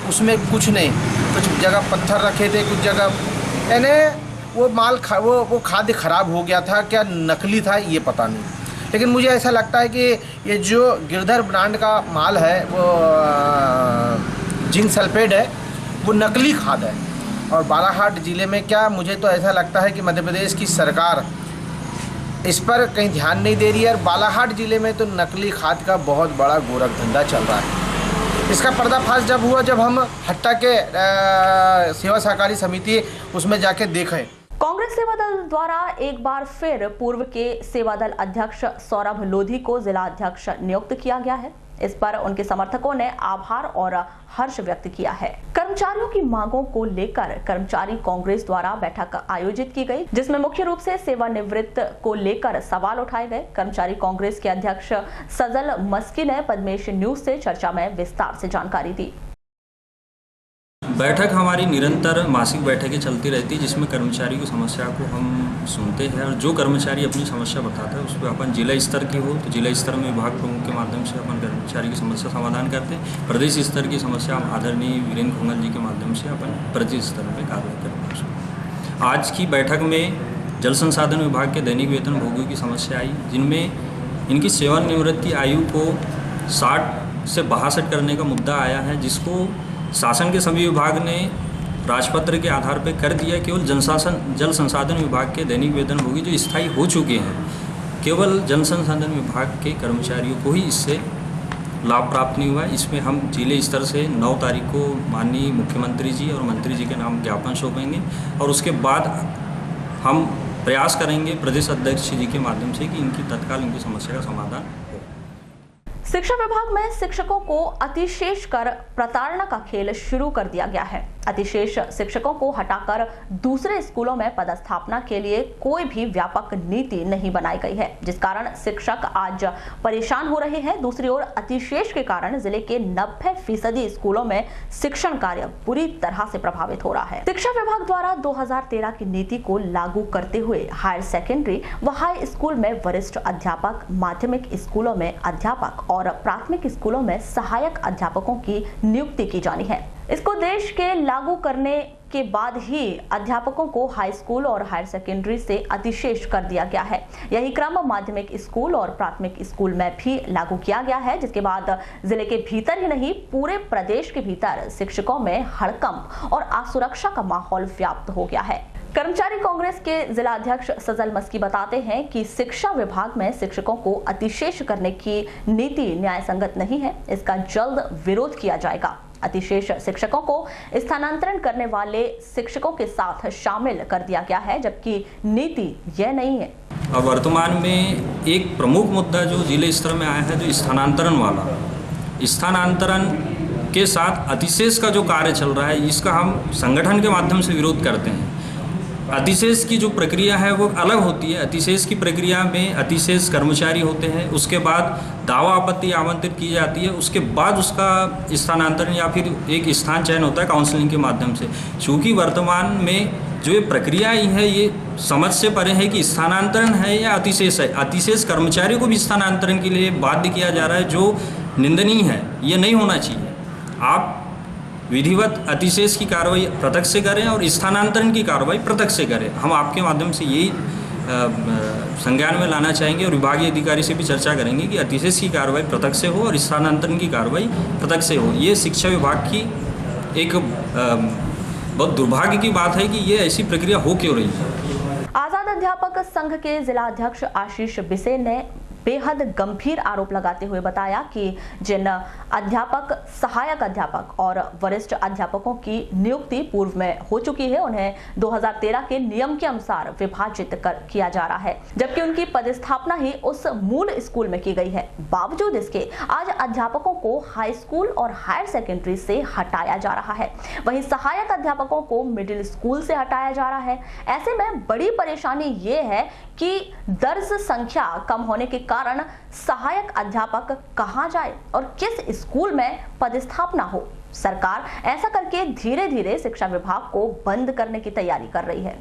उसमें कुछ नहीं, कुछ जगह पत्थर रखे थे, कुछ जगह यानी वो माल वो खाद्य खराब हो गया था, क्या नकली था ये पता नहीं। लेकिन मुझे ऐसा लगता है कि ये जो गिरधर ब्रांड का माल है वो जिंक सल्फेट है, वो नकली खाद है। और बालाघाट ज़िले में क्या, मुझे तो ऐसा लगता है कि मध्य प्रदेश की सरकार इस पर कहीं ध्यान नहीं दे रही है। और बालाघाट ज़िले में तो नकली खाद का बहुत बड़ा गोरख धंधा चल रहा है। इसका पर्दाफाश जब हुआ जब हम हट्टा के सेवा सहकारी समिति उसमें जाके देखें। कांग्रेस सेवा दल द्वारा एक बार फिर पूर्व के सेवा दल अध्यक्ष सौरभ लोधी को जिला अध्यक्ष नियुक्त किया गया है। इस पर उनके समर्थकों ने आभार और हर्ष व्यक्त किया है। कर्मचारियों की मांगों को लेकर कर्मचारी कांग्रेस द्वारा बैठक आयोजित की गई, जिसमें मुख्य रूप से सेवानिवृत्त को लेकर सवाल उठाए गए। कर्मचारी कांग्रेस के अध्यक्ष सजल मस्की ने पद्मेश न्यूज से चर्चा में विस्तार से जानकारी दी। बैठक हमारी निरंतर मासिक बैठकें चलती रहती है, जिसमें कर्मचारी की समस्या को हम सुनते हैं और जो कर्मचारी अपनी समस्या बताता है उस पर अपन जिला स्तर की हो तो जिला स्तर में विभाग प्रमुख के माध्यम से अपन कर्मचारी की समस्या समाधान करते हैं। प्रदेश स्तर की समस्या हम आदरणीय वीरेंद्र खोंगल जी के माध्यम से अपन प्रदेश स्तर पर कार्रवाई करते हैं। आज की बैठक में जल संसाधन विभाग के दैनिक वेतन भोगियों की समस्या आई, जिनमें इनकी सेवानिवृत्ति आयु को 60 से 62 करने का मुद्दा आया है, जिसको शासन के सभी विभाग ने राजपत्र के आधार पर कर दिया। केवल जल संसाधन विभाग के दैनिक वेतन भोगी जो स्थायी हो चुके हैं, केवल जल संसाधन विभाग के कर्मचारियों को ही इससे लाभ प्राप्त नहीं हुआ। इसमें हम जिले स्तर से 9 तारीख को माननीय मुख्यमंत्री जी और मंत्री जी के नाम ज्ञापन सौंपेंगे और उसके बाद हम प्रयास करेंगे प्रदेश अध्यक्ष जी के माध्यम से कि इनकी तत्काल इनकी समस्या का समाधान हो। शिक्षा विभाग में शिक्षकों को अतिशेष कर प्रताड़ना का खेल शुरू कर दिया गया है। अतिशेष शिक्षकों को हटाकर दूसरे स्कूलों में पदस्थापना के लिए कोई भी व्यापक नीति नहीं बनाई गई है, जिस कारण शिक्षक आज परेशान हो रहे हैं। दूसरी ओर अतिशेष के कारण जिले के 90% स्कूलों में शिक्षण कार्य बुरी तरह से प्रभावित हो रहा है। शिक्षा विभाग द्वारा 2013 की नीति को लागू करते हुए हायर सेकेंडरी व हाई स्कूल में वरिष्ठ अध्यापक, माध्यमिक स्कूलों में अध्यापक और प्राथमिक स्कूलों में सहायक अध्यापकों की नियुक्ति की जानी है। इसको देश के लागू करने के बाद ही अध्यापकों को हाई स्कूल और हायर सेकेंडरी से अतिशेष कर दिया गया है। यही क्रम माध्यमिक स्कूल और प्राथमिक स्कूल में भी लागू किया गया है, जिसके बाद जिले के भीतर ही नहीं पूरे प्रदेश के भीतर शिक्षकों में हड़कंप और असुरक्षा का माहौल व्याप्त हो गया है। कर्मचारी कांग्रेस के जिला अध्यक्ष सजल मस्की बताते हैं कि शिक्षा विभाग में शिक्षकों को अतिशेष करने की नीति न्याय संगत नहीं है, इसका जल्द विरोध किया जाएगा। अतिशेष शिक्षकों को स्थानांतरण करने वाले शिक्षकों के साथ शामिल कर दिया गया है, जबकि नीति यह नहीं है। अब वर्तमान में एक प्रमुख मुद्दा जो जिले स्तर में आया है, जो स्थानांतरण वाला, स्थानांतरण के साथ अतिशेष का जो कार्य चल रहा है, इसका हम संगठन के माध्यम से विरोध करते हैं। अतिशेष की जो प्रक्रिया है वो अलग होती है। अतिशेष की प्रक्रिया में अतिशेष कर्मचारी होते हैं, उसके बाद दावा आपत्ति आमंत्रित की जाती है, उसके बाद उसका स्थानांतरण या फिर एक स्थान चयन होता है काउंसलिंग के माध्यम से। चूँकि वर्तमान में जो ये प्रक्रिया है ये समझ से परे है कि स्थानांतरण है या अतिशेष है। अतिशेष कर्मचारियों को भी स्थानांतरण के लिए बाध्य किया जा रहा है, जो निंदनीय है, ये नहीं होना चाहिए। आप विधिवत अतिशेष की कार्रवाई पृथक से करें और स्थानांतरण की कार्रवाई पृथक से करें। हम आपके माध्यम से यही संज्ञान में लाना चाहेंगे और विभागीय अधिकारी से भी चर्चा करेंगे कि अतिशेष की कार्रवाई पृथक से हो और स्थानांतरण की कार्रवाई पृथक से हो। ये शिक्षा विभाग की एक बहुत दुर्भाग्य की बात है कि ये ऐसी प्रक्रिया हो क्यों रही है। आजाद अध्यापक संघ के जिला अध्यक्ष आशीष बिसेन ने बेहद गंभीर आरोप लगाते हुए बताया कि जिन अध्यापक, सहायक अध्यापक और वरिष्ठ अध्यापकों की नियुक्ति पूर्व में हो चुकी है, उन्हें 2013 के नियम के अनुसार विभाजित किया जा रहा है, जबकि उनकी पदस्थापना ही उस मूल स्कूल में की गई है। बावजूद इसके आज अध्यापकों को हाई स्कूल और हायर सेकेंडरी से हटाया जा रहा है, वहीं सहायक अध्यापकों को मिडिल स्कूल से हटाया जा रहा है। ऐसे में बड़ी परेशानी ये है कि दर्ज संख्या कम होने के कारण सहायक अध्यापक कहां जाए और किस स्कूल में पदस्थापना हो। सरकार ऐसा करके धीरे धीरे शिक्षा विभाग को बंद करने की तैयारी कर रही है।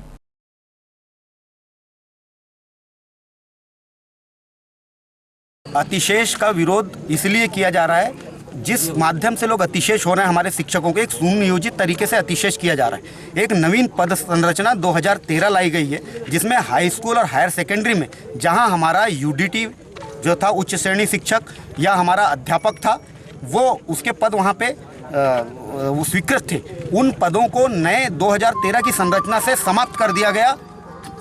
अतिशेष का विरोध इसलिए किया जा रहा है, जिस माध्यम से लोग अतिशेष हो रहे हैं, हमारे शिक्षकों को एक सुनियोजित तरीके से अतिशेष किया जा रहा है। एक नवीन पद संरचना 2013 लाई गई है, जिसमें हाई स्कूल और हायर सेकेंडरी में जहां हमारा यूडीटी जो था, उच्च श्रेणी शिक्षक या हमारा अध्यापक था, वो उसके पद वहां पे वो स्वीकृत थे, उन पदों को नए 2013 की संरचना से समाप्त कर दिया गया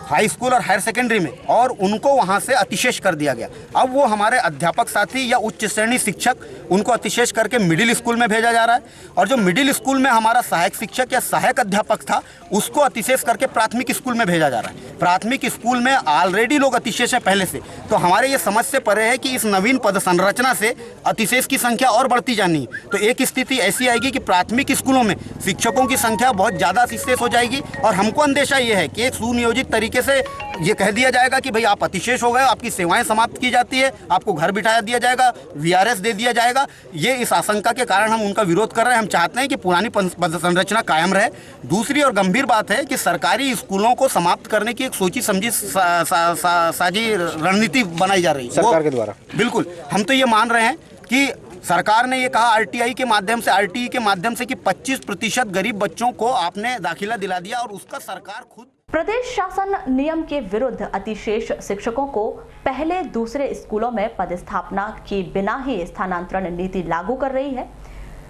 हाई स्कूल और हायर सेकेंडरी में, और उनको वहां से अतिशेष कर दिया गया। अब वो हमारे अध्यापक साथी या उच्च श्रेणी शिक्षक, उनको अतिशेष करके मिडिल स्कूल में भेजा जा रहा है, और जो मिडिल स्कूल में हमारा सहायक शिक्षक या सहायक अध्यापक था, उसको अतिशेष करके प्राथमिक स्कूल में भेजा जा रहा है। प्राथमिक स्कूल में ऑलरेडी लोग अतिशेष है पहले से, तो हमारे ये समझ से परे है कि इस नवीन पद संरचना से अतिशेष की संख्या और बढ़ती जानी है। तो एक स्थिति ऐसी आएगी कि प्राथमिक स्कूलों में शिक्षकों की संख्या बहुत ज़्यादा अतिशेष हो जाएगी, और हमको अंदेशा ये है कि एक सुनियोजित तरीके तरीके से ये कह दिया जाएगा कि भाई आप अतिशेष हो गए, आपकी सेवाएं समाप्त की जाती है, आपको घर बिठा दिया जाएगा, VRS दे दिया जाएगा। ये इस आशंका के कारण हम उनका विरोध कर रहे हैं। हम चाहते हैं कि पुरानी पद संरचना कायम रहे। दूसरी और गंभीर बात है कि सरकारी स्कूलों को समाप्त करने की एक सोची समझी साजी रणनीति बनाई जा रही है सरकार के द्वारा। बिल्कुल, हम तो ये मान रहे हैं कि सरकार ने ये कहा RTI के माध्यम से, RTE के माध्यम से कि 25% गरीब बच्चों को आपने दाखिला दिला दिया और उसका सरकार खुद। प्रदेश शासन नियम के विरुद्ध अतिशेष शिक्षकों को पहले दूसरे स्कूलों में पदस्थापना के बिना ही स्थानांतरण नीति लागू कर रही है।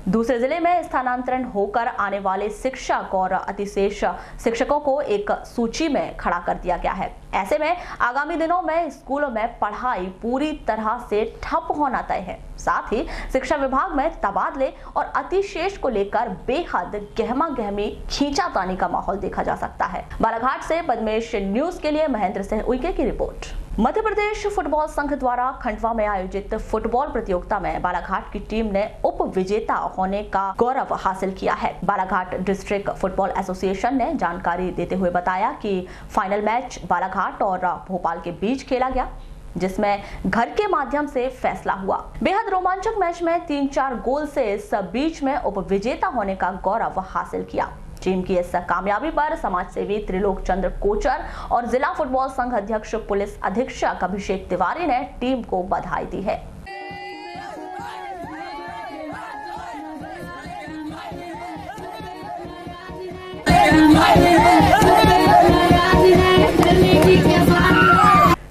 दूसरे जिले में स्थानांतरण होकर आने वाले शिक्षक और अतिशेष शिक्षकों को एक सूची में खड़ा कर दिया गया है। ऐसे में आगामी दिनों में स्कूलों में पढ़ाई पूरी तरह से ठप होना तय है। साथ ही शिक्षा विभाग में तबादले और अतिशेष को लेकर बेहद गहमा गहमी खींचातानी का माहौल देखा जा सकता है। बालाघाट से पद्मेश न्यूज के लिए महेंद्र सिंह उइके की रिपोर्ट। मध्य प्रदेश फुटबॉल संघ द्वारा खंडवा में आयोजित फुटबॉल प्रतियोगिता में बालाघाट की टीम ने उप विजेता होने का गौरव हासिल किया है। बालाघाट डिस्ट्रिक्ट फुटबॉल एसोसिएशन ने जानकारी देते हुए बताया कि फाइनल मैच बालाघाट और भोपाल के बीच खेला गया, जिसमें घर के माध्यम से फैसला हुआ। बेहद रोमांचक मैच में 3-4 गोल से इस बीच में उप विजेता होने का गौरव हासिल किया। टीम की इस कामयाबी पर समाज सेवी त्रिलोक चंद्र कोचर और जिला फुटबॉल संघ अध्यक्ष पुलिस अधीक्षक अभिषेक तिवारी ने टीम को बधाई दी है।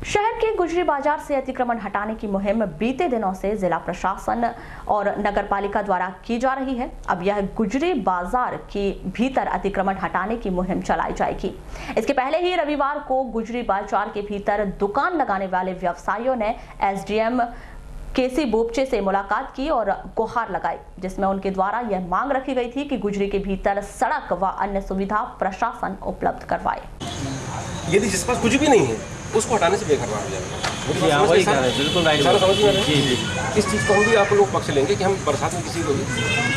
शहर के गुजरी बाजार से अतिक्रमण हटाने की मुहिम बीते दिनों से जिला प्रशासन और नगर पालिका द्वारा की जा रही है। अब यह गुजरी बाजार के भीतर अतिक्रमण हटाने की मुहिम चलाई जाएगी। इसके पहले ही रविवार को गुजरी बाजार के भीतर दुकान लगाने वाले व्यवसायियों ने SDM केसी बोपचे से मुलाकात की और गुहार लगाई, जिसमें उनके द्वारा यह मांग रखी गई थी कि गुजरी के भीतर सड़क व अन्य सुविधा प्रशासन उपलब्ध करवाए। यदि जिस पास कुछ भी नहीं है उसको हटाने से बेघर हो जाएगा। बिल्कुल राइट, समझ में इस चीज़ को हम भी आप लोग पक्ष लेंगे कि हम बरसात में किसी को भी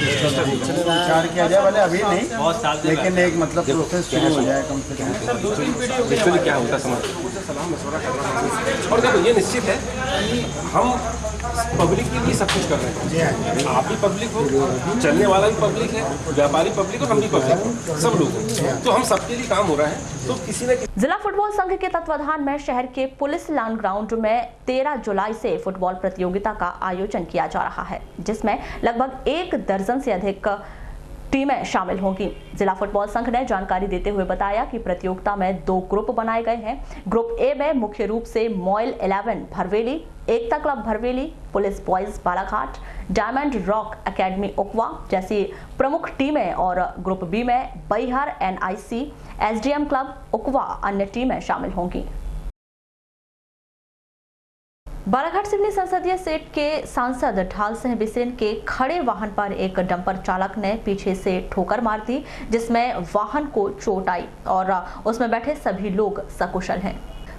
विचार किया जाए, वाले अभी नहीं, लेकिन एक मतलब प्रोसेस शुरू हो जाए कम से कम। एक्चुअली क्या होता है समाज सलाह मशवरा करना। और देखो ये निश्चित है कि हम पब्लिक के लिए सब कुछ कर रहे हैं। आप भी पब्लिक हो, चलने वाला भी पब्लिक है, व्यापारी पब्लिक और हम भी पब्लिक हो, सब लोग हैं, तो हम सबके लिए काम हो रहा है। तो किसी न किसी जिला फुटबॉल संघ के तत्वाधान में शहर के पुलिस लाइन ग्राउंड में 13 जुलाई से फुटबॉल प्रतियोगिता का आयोजन किया जा रहा है, जिसमें लगभग 1 दर्जन से अधिक टीमें शामिल होंगी। जिला फुटबॉल संघ ने जानकारी देते हुए बताया कि प्रतियोगिता में 2 ग्रुप बनाए गए हैं। ग्रुप ए में मुख्य रूप से MOIL 11 Bharveli, Ekta club Bharveli, police boys Balaghat, diamond rock academy Ukwa जैसी प्रमुख टीमें और ग्रुप बी में Baihar NIC, SDM club Ukwa अन्य टीमें शामिल होंगी। बालाघाट सिवनी संसदीय सीट के सांसद ढाल सिंह बिसेन के खड़े वाहन पर एक डंपर चालक ने पीछे से ठोकर मार दी, जिसमें वाहन को चोट आई और उसमें बैठे सभी लोग सकुशल हैं।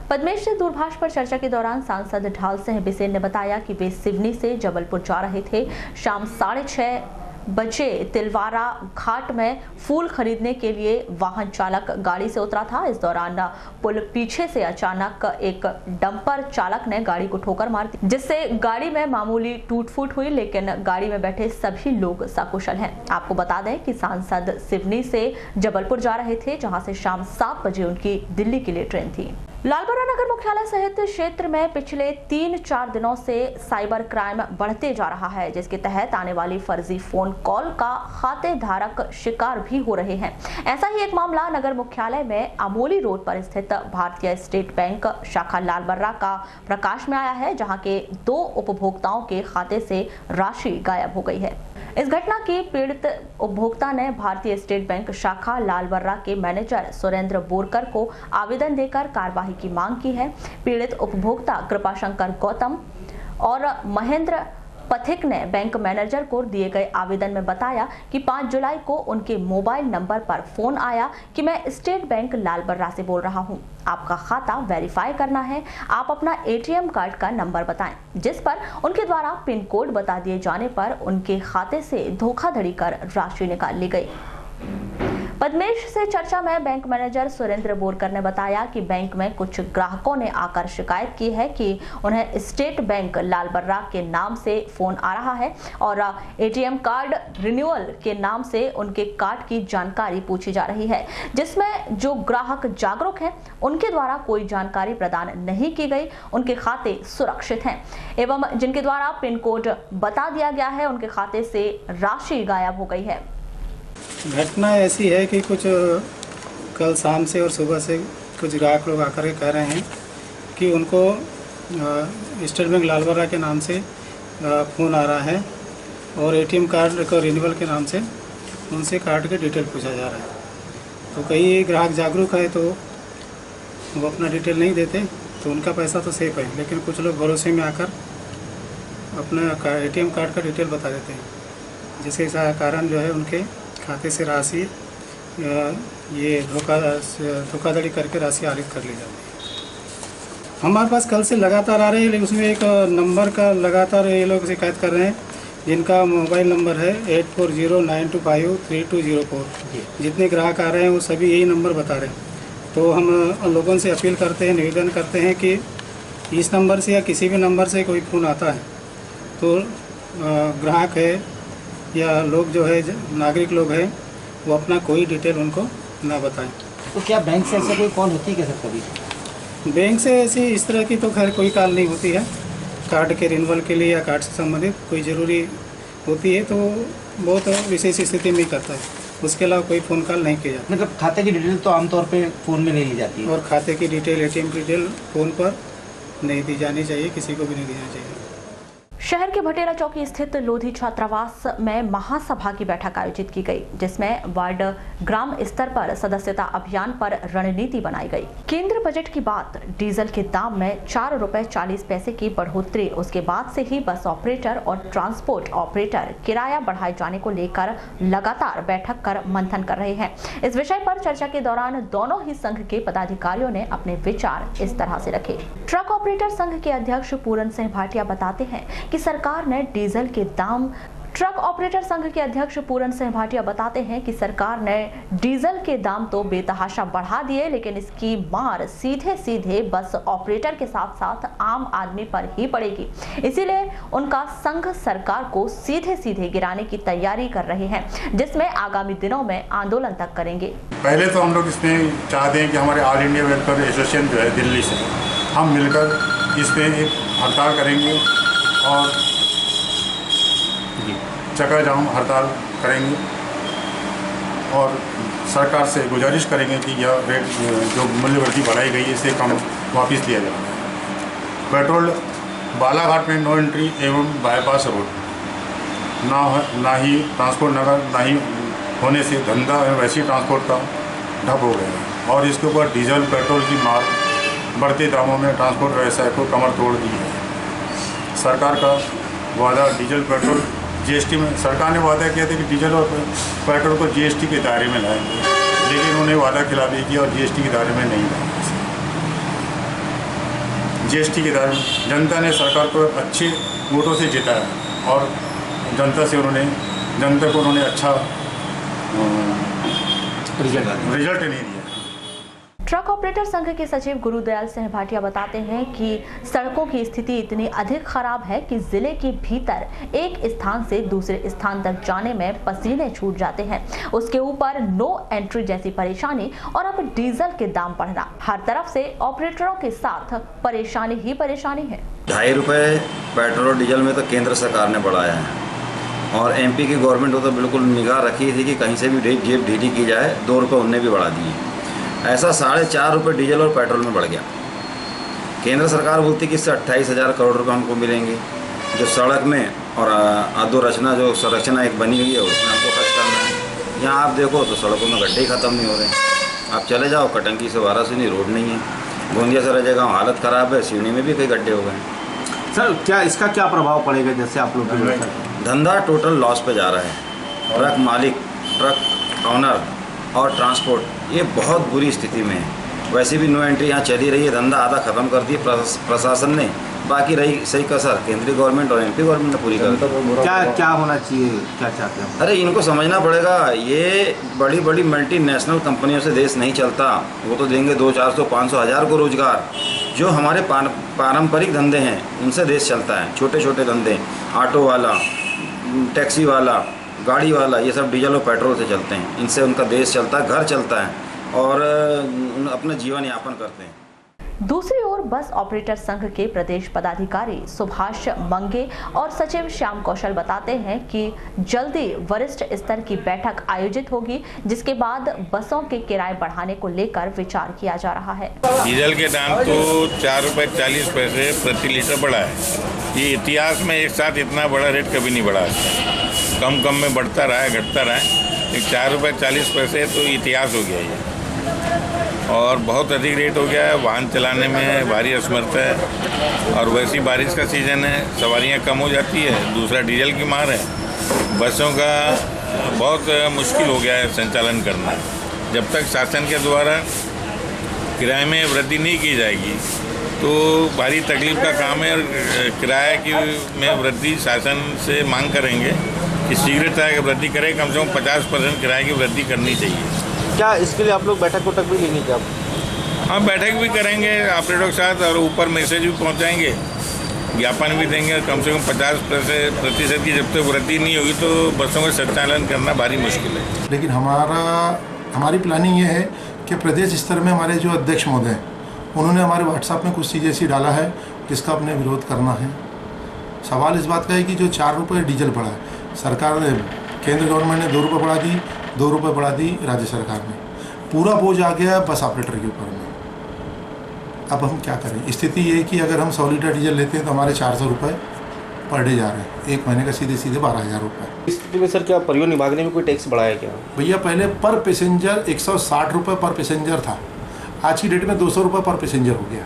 पद्मेश से दूरभाष पर चर्चा के दौरान सांसद ढाल सिंह बिसेन ने बताया कि वे सिवनी से जबलपुर जा रहे थे। शाम 6:30 बजे तिलवारा घाट में फूल खरीदने के लिए वाहन चालक गाड़ी से उतरा था। इस दौरान पुल पीछे से अचानक एक डंपर चालक ने गाड़ी को ठोकर मार दी, जिससे गाड़ी में मामूली टूट-फूट हुई, लेकिन गाड़ी में बैठे सभी लोग सकुशल हैं। आपको बता दें कि सांसद सिवनी से जबलपुर जा रहे थे, जहां से शाम 7 बजे उनकी दिल्ली के लिए ट्रेन थी। लालबरा नगर मुख्यालय सहित क्षेत्र में पिछले 3-4 दिनों से साइबर क्राइम बढ़ते जा रहा है, जिसके तहत आने वाली फर्जी फोन कॉल का खाते धारक शिकार भी हो रहे हैं। ऐसा ही एक मामला नगर मुख्यालय में अमोली रोड पर स्थित भारतीय स्टेट बैंक शाखा लालबर्रा का प्रकाश में आया है, जहां के 2 उपभोक्ताओं के खाते से राशि गायब हो गई है। इस घटना की पीड़ित उपभोक्ता ने भारतीय स्टेट बैंक शाखा लालबर्रा के मैनेजर सुरेंद्र बोरकर को आवेदन देकर कार्यवाही की मांग की है। पीड़ित उपभोक्ता कृपाशंकर गौतम और महेंद्र पथिक ने बैंक मैनेजर को दिए गए आवेदन में बताया कि 5 जुलाई को उनके मोबाइल नंबर पर फोन आया कि मैं स्टेट बैंक लालबर्रा से बोल रहा हूं, आपका खाता वेरीफाई करना है, आप अपना ATM कार्ड का नंबर बताएं, जिस पर उनके द्वारा पिन कोड बता दिए जाने पर उनके खाते से धोखाधड़ी कर राशि निकाल ली गई। पद्मेश से चर्चा में बैंक मैनेजर सुरेंद्र बोरकर ने बताया कि बैंक में कुछ ग्राहकों ने आकर शिकायत की है कि उन्हें स्टेट बैंक लालबर्रा के नाम से फोन आ रहा है और एटीएम कार्ड रिन्यूअल के नाम से उनके कार्ड की जानकारी पूछी जा रही है, जिसमें जो ग्राहक जागरूक हैं उनके द्वारा कोई जानकारी प्रदान नहीं की गई, उनके खाते सुरक्षित हैं एवं जिनके द्वारा पिन कोड बता दिया गया है उनके खाते से राशि गायब हो गई है। घटना ऐसी है कि कुछ कल शाम से और सुबह से कुछ ग्राहक लोग आकर के कह रहे हैं कि उनको स्टेट बैंक लालबर्रा के नाम से फ़ोन आ रहा है और एटीएम कार्ड को रिन्यूअल के नाम से उनसे कार्ड के डिटेल पूछा जा रहा है। तो कई ग्राहक जागरूक है तो वो अपना डिटेल नहीं देते, तो उनका पैसा तो सेफ है, लेकिन कुछ लोग भरोसे में आकर अपना एटीएम कार्ड का डिटेल बता देते हैं, जिसके कारण जो है उनके खाते से राशि ये धोखाधड़ी करके राशि आरित कर ली जाती है। हमारे पास कल से लगातार आ रहे हैं, लेकिन उसमें एक नंबर का लगातार ये लोग शिकायत कर रहे हैं जिनका मोबाइल नंबर है 8409253204। जितने ग्राहक आ रहे हैं वो सभी यही नंबर बता रहे हैं। तो हम लोगों से अपील करते हैं, निवेदन करते हैं कि इस नंबर से या किसी भी नंबर से कोई फ़ोन आता है तो ग्राहक है या लोग जो है नागरिक लोग हैं वो अपना कोई डिटेल उनको ना बताएं। तो क्या बैंक से ऐसे कोई कॉल होती है क्या सर कभी? बैंक से ऐसी इस तरह की तो खैर कोई कॉल नहीं होती है। कार्ड के रिन्यूअल के लिए या कार्ड से संबंधित कोई ज़रूरी होती है तो बहुत विशेष स्थिति में करता है, उसके अलावा कोई फ़ोन कॉल नहीं किया जाता। मतलब खाते की डिटेल तो आमतौर पे फ़ोन में नहीं ली जाती है और खाते की डिटेल एटीएम डिटेल फ़ोन पर नहीं दी जानी चाहिए, किसी को भी नहीं देना चाहिए। शहर के भटेरा चौकी स्थित लोधी छात्रावास में महासभा की बैठक आयोजित की गई, जिसमें वार्ड ग्राम स्तर पर सदस्यता अभियान पर रणनीति बनाई गई। केंद्र बजट की बात, डीजल के दाम में 4 रुपए 40 पैसे की बढ़ोतरी, उसके बाद से ही बस ऑपरेटर और ट्रांसपोर्ट ऑपरेटर किराया बढ़ाए जाने को लेकर लगातार बैठक कर मंथन कर रहे हैं। इस विषय पर चर्चा के दौरान दोनों ही संघ के पदाधिकारियों ने अपने विचार इस तरह से रखे। ट्रक ऑपरेटर संघ के अध्यक्ष पूरन सिंह भाटिया बताते हैं कि सरकार ने डीजल के दाम ट्रक ऑपरेटर संघ के अध्यक्ष पूरन सिंह भाटिया बताते हैं कि सरकार ने डीजल के दाम तो बेतहाशा बढ़ा दिए, लेकिन इसकी मार सीधे सीधे बस ऑपरेटर के साथ साथ आम आदमी पर ही पड़ेगी। इसीलिए उनका संघ सरकार को सीधे सीधे गिराने की तैयारी कर रहे हैं, जिसमें आगामी दिनों में आंदोलन तक करेंगे। पहले तो हम लोग इसमें चाहते हैं कि हमारे ऑल इंडिया वेलफेयर एसोसिएशन जो है दिल्ली से, हम मिलकर इस पर एक हड़ताल करेंगे और चक्का जाम हड़ताल करेंगे और सरकार से गुजारिश करेंगे कि यह रेट जो मूल्यवृद्धि बढ़ाई गई है इसे कम वापस लिया जाए। पेट्रोल बालाघाट में नो एंट्री एवं बाईपास रोड ना ही ट्रांसपोर्ट नगर ना ही होने से धंधा वैसी ट्रांसपोर्ट का ठप हो गया है और इसके ऊपर डीजल पेट्रोल की मार बढ़ते दामों में ट्रांसपोर्ट व्यवसाय को कमर तोड़ दी है। सरकार का वादा डीजल पेट्रोल जीएसटी में, सरकार ने वादा किया था कि डीजल और पेट्रोल को जीएसटी के दायरे में लाएंगे, लेकिन उन्हें वादा खिलाफी किया और जीएसटी के दायरे में नहीं लाया। जीएसटी के दायरे में जनता ने सरकार को अच्छे वोटों से जिताया और जनता को उन्होंने अच्छा रिजल्ट नहीं दिया। ट्रक ऑपरेटर संघ के सचिव गुरुदयाल सिंह भाटिया बताते हैं कि सड़कों की स्थिति इतनी अधिक खराब है कि जिले के भीतर एक स्थान से दूसरे स्थान तक जाने में पसीने छूट जाते हैं। उसके ऊपर नो एंट्री जैसी परेशानी और अब डीजल के दाम बढ़ना, हर तरफ से ऑपरेटरों के साथ परेशानी ही परेशानी है। 2.5 रुपए पेट्रोल और डीजल में तो केंद्र सरकार ने बढ़ाया है और एमपी की गवर्नमेंट को तो बिल्कुल निगाह रखी थी कि कहीं से भी जेब ढीली की जाए, 2 रुपये उनने भी बढ़ा दिए। ऐसा 4.5 रुपये डीजल और पेट्रोल में बढ़ गया। केंद्र सरकार बोलती कि इससे 28,000 करोड़ रुपए हमको मिलेंगे, जो सड़क में और अधोरचना जो संरचना एक बनी हुई है उसमें हमको खर्च करना है। यहाँ आप देखो तो सड़कों में गड्ढे ख़त्म नहीं हो रहे हैं। आप चले जाओ कटंकी से वाराणसी रोड नहीं है, गोंदिया से रह हालत ख़राब है, सिवनी में भी कई गड्ढे हो गए। सर क्या इसका क्या प्रभाव पड़ेगा? जैसे आप लोग धंधा टोटल लॉस पे जा रहा है। ट्रक मालिक, ट्रक ऑनर और ट्रांसपोर्ट ये बहुत बुरी स्थिति में है। वैसे भी नो एंट्री यहाँ चली रही है, धंधा आधा ख़त्म कर दिया प्रशासन ने, बाकी रही सही कसर केंद्रीय गवर्नमेंट और एमपी गवर्नमेंट ने पूरी कर दी। क्या होना चाहिए, क्या चाहते हैं? अरे इनको समझना पड़ेगा, ये बड़ी बड़ी मल्टीनेशनल कंपनियों से देश नहीं चलता। वो तो देंगे 200, 400, 500, 1000 को रोजगार। जो हमारे पारंपरिक धंधे हैं उनसे देश चलता है। छोटे छोटे धंधे, ऑटो वाला, टैक्सी वाला, गाड़ी वाला, ये सब डीजल और पेट्रोल से चलते हैं। इनसे उनका देश चलता है, घर चलता है और अपना जीवन यापन करते हैं। दूसरी ओर बस ऑपरेटर संघ के प्रदेश पदाधिकारी सुभाष मंगे और सचिव श्याम कौशल बताते हैं कि जल्दी वरिष्ठ स्तर की बैठक आयोजित होगी, जिसके बाद बसों के किराए बढ़ाने को लेकर विचार किया जा रहा है। डीजल के दाम तो 4 रुपये 40 पैसे प्रति लीटर बढ़ा है। ये इतिहास में एक साथ इतना बड़ा रेट कभी नहीं बढ़ा है। कम में बढ़ता रहा है, घटता रहा है। 4 रुपये 40 पैसे तो इतिहास हो गया ये, और बहुत अधिक रेट हो गया है। वाहन चलाने में भारी असमर्थ है, और वैसी बारिश का सीज़न है, सवारियां कम हो जाती है। दूसरा डीजल की मार है, बसों का बहुत मुश्किल हो गया है संचालन करना। जब तक शासन के द्वारा किराए में वृद्धि नहीं की जाएगी तो भारी तकलीफ का काम है। और किराए की में वृद्धि शासन से मांग करेंगे कि शीघ्रता की वृद्धि करें, कम से कम 50% किराए की वृद्धि करनी चाहिए। क्या इसके लिए आप लोग बैठक भी लेंगे क्या? हाँ, बैठक भी करेंगे ऑपरेटरों के साथ, और ऊपर मैसेज भी पहुंचाएंगे, ज्ञापन भी देंगे। कम से कम 50% की जब तक वृद्धि नहीं होगी तो बसों का संचालन करना भारी मुश्किल है। लेकिन हमारी प्लानिंग ये है कि प्रदेश स्तर में हमारे जो अध्यक्ष महोदय हैं उन्होंने हमारे व्हाट्सएप में कुछ चीज़ें ऐसी डाला है जिसका अपने विरोध करना है। सवाल इस बात का है कि जो 4 रुपये डीजल बढ़ा है, सरकार ने, केंद्र गवर्नमेंट ने 2 रुपये बढ़ा दी, 2 रुपये बढ़ा दी राज्य सरकार ने। पूरा बोझ आ गया बस ऑपरेटर के ऊपर में। अब हम क्या करें? स्थिति ये है कि अगर हम 100 लीटर डीजल लेते हैं तो हमारे 400 रुपये पर डे जा रहे हैं। एक महीने का सीधे 12,000 रुपये। इस स्थिति में सर क्या परिवहन विभाग ने भी कोई टैक्स बढ़ाया क्या? भैया पहले पर पैसेंजर 160 रुपये पर पैसेंजर था, आज की डेट में 200 रुपये पर पैसेंजर हो गया।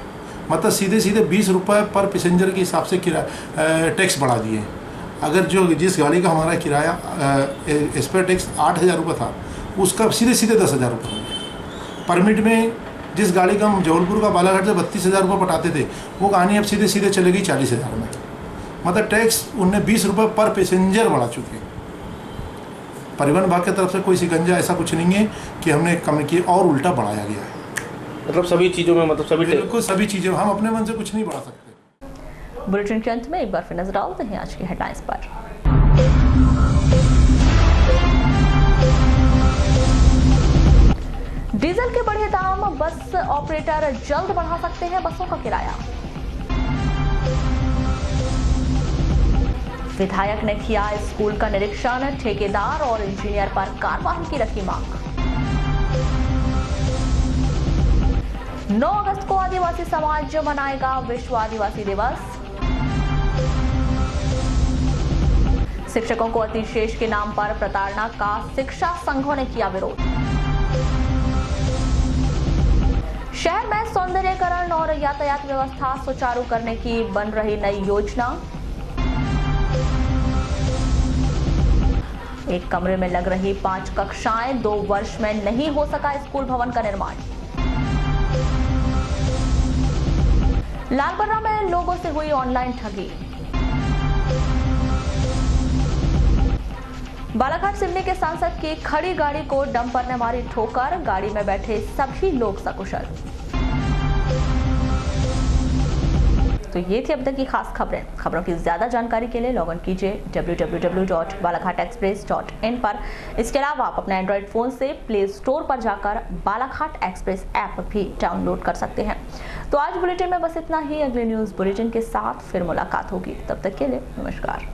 मतलब सीधे 20 रुपये पर पैसेंजर के हिसाब से टैक्स बढ़ा दिए। अगर जिस गाड़ी का हमारा किराया स्पेयर टैक्स 8,000 रुपये था, उसका सीधे 10,000 रुपये हो गया। परमिट में जिस गाड़ी का हम जबलपुर का बालाघाट से 32,000 रुपये पटाते थे, वो कहानी अब सीधे चलेगी 40,000 में। मतलब टैक्स उनने 20 रुपये पर पैसेंजर बढ़ा चुके। परिवहन विभाग की तरफ से कोई शिकंजा ऐसा कुछ नहीं है कि हमने कम किए और उल्टा बढ़ाया गया है। मतलब सभी चीज़ों में, मतलब बिल्कुल सभी चीज़ें, हम अपने मन से कुछ नहीं बढ़ा सकते। बुलेटिन के अंत में एक बार फिर नजर डालते हैं आज की हेडलाइंस पर। डीजल के बढ़े दाम, बस ऑपरेटर जल्द बढ़ा सकते हैं बसों का किराया। विधायक ने किया स्कूल का निरीक्षण, ठेकेदार और इंजीनियर पर कार्रवाई की रखी मांग। 9 अगस्त को आदिवासी समाज मनाएगा विश्व आदिवासी दिवस। शिक्षकों को अतिशेष के नाम पर प्रताड़ना का शिक्षा संघों ने किया विरोध। शहर में सौंदर्यीकरण और यातायात व्यवस्था सुचारू करने की बन रही नई योजना। एक कमरे में लग रही 5 कक्षाएं, 2 वर्ष में नहीं हो सका स्कूल भवन का निर्माण। लालबर्रा में लोगों से हुई ऑनलाइन ठगी। बालाघाट सिवनी के सांसद की खड़ी गाड़ी को डंपर ने मारी ठोकर, गाड़ी में बैठे सभी लोग सकुशल। तो ये थी अब तक की खास खबरें। खबरों की ज्यादा जानकारी के लिए लॉग इन कीजिए www.balaghateexpress.in पर। इसके अलावा आप अपने एंड्रॉइड फोन से प्ले स्टोर पर जाकर बालाघाट एक्सप्रेस ऐप भी डाउनलोड कर सकते हैं। तो आज बुलेटिन में बस इतना ही। अगले न्यूज बुलेटिन के साथ फिर मुलाकात होगी, तब तक के लिए नमस्कार।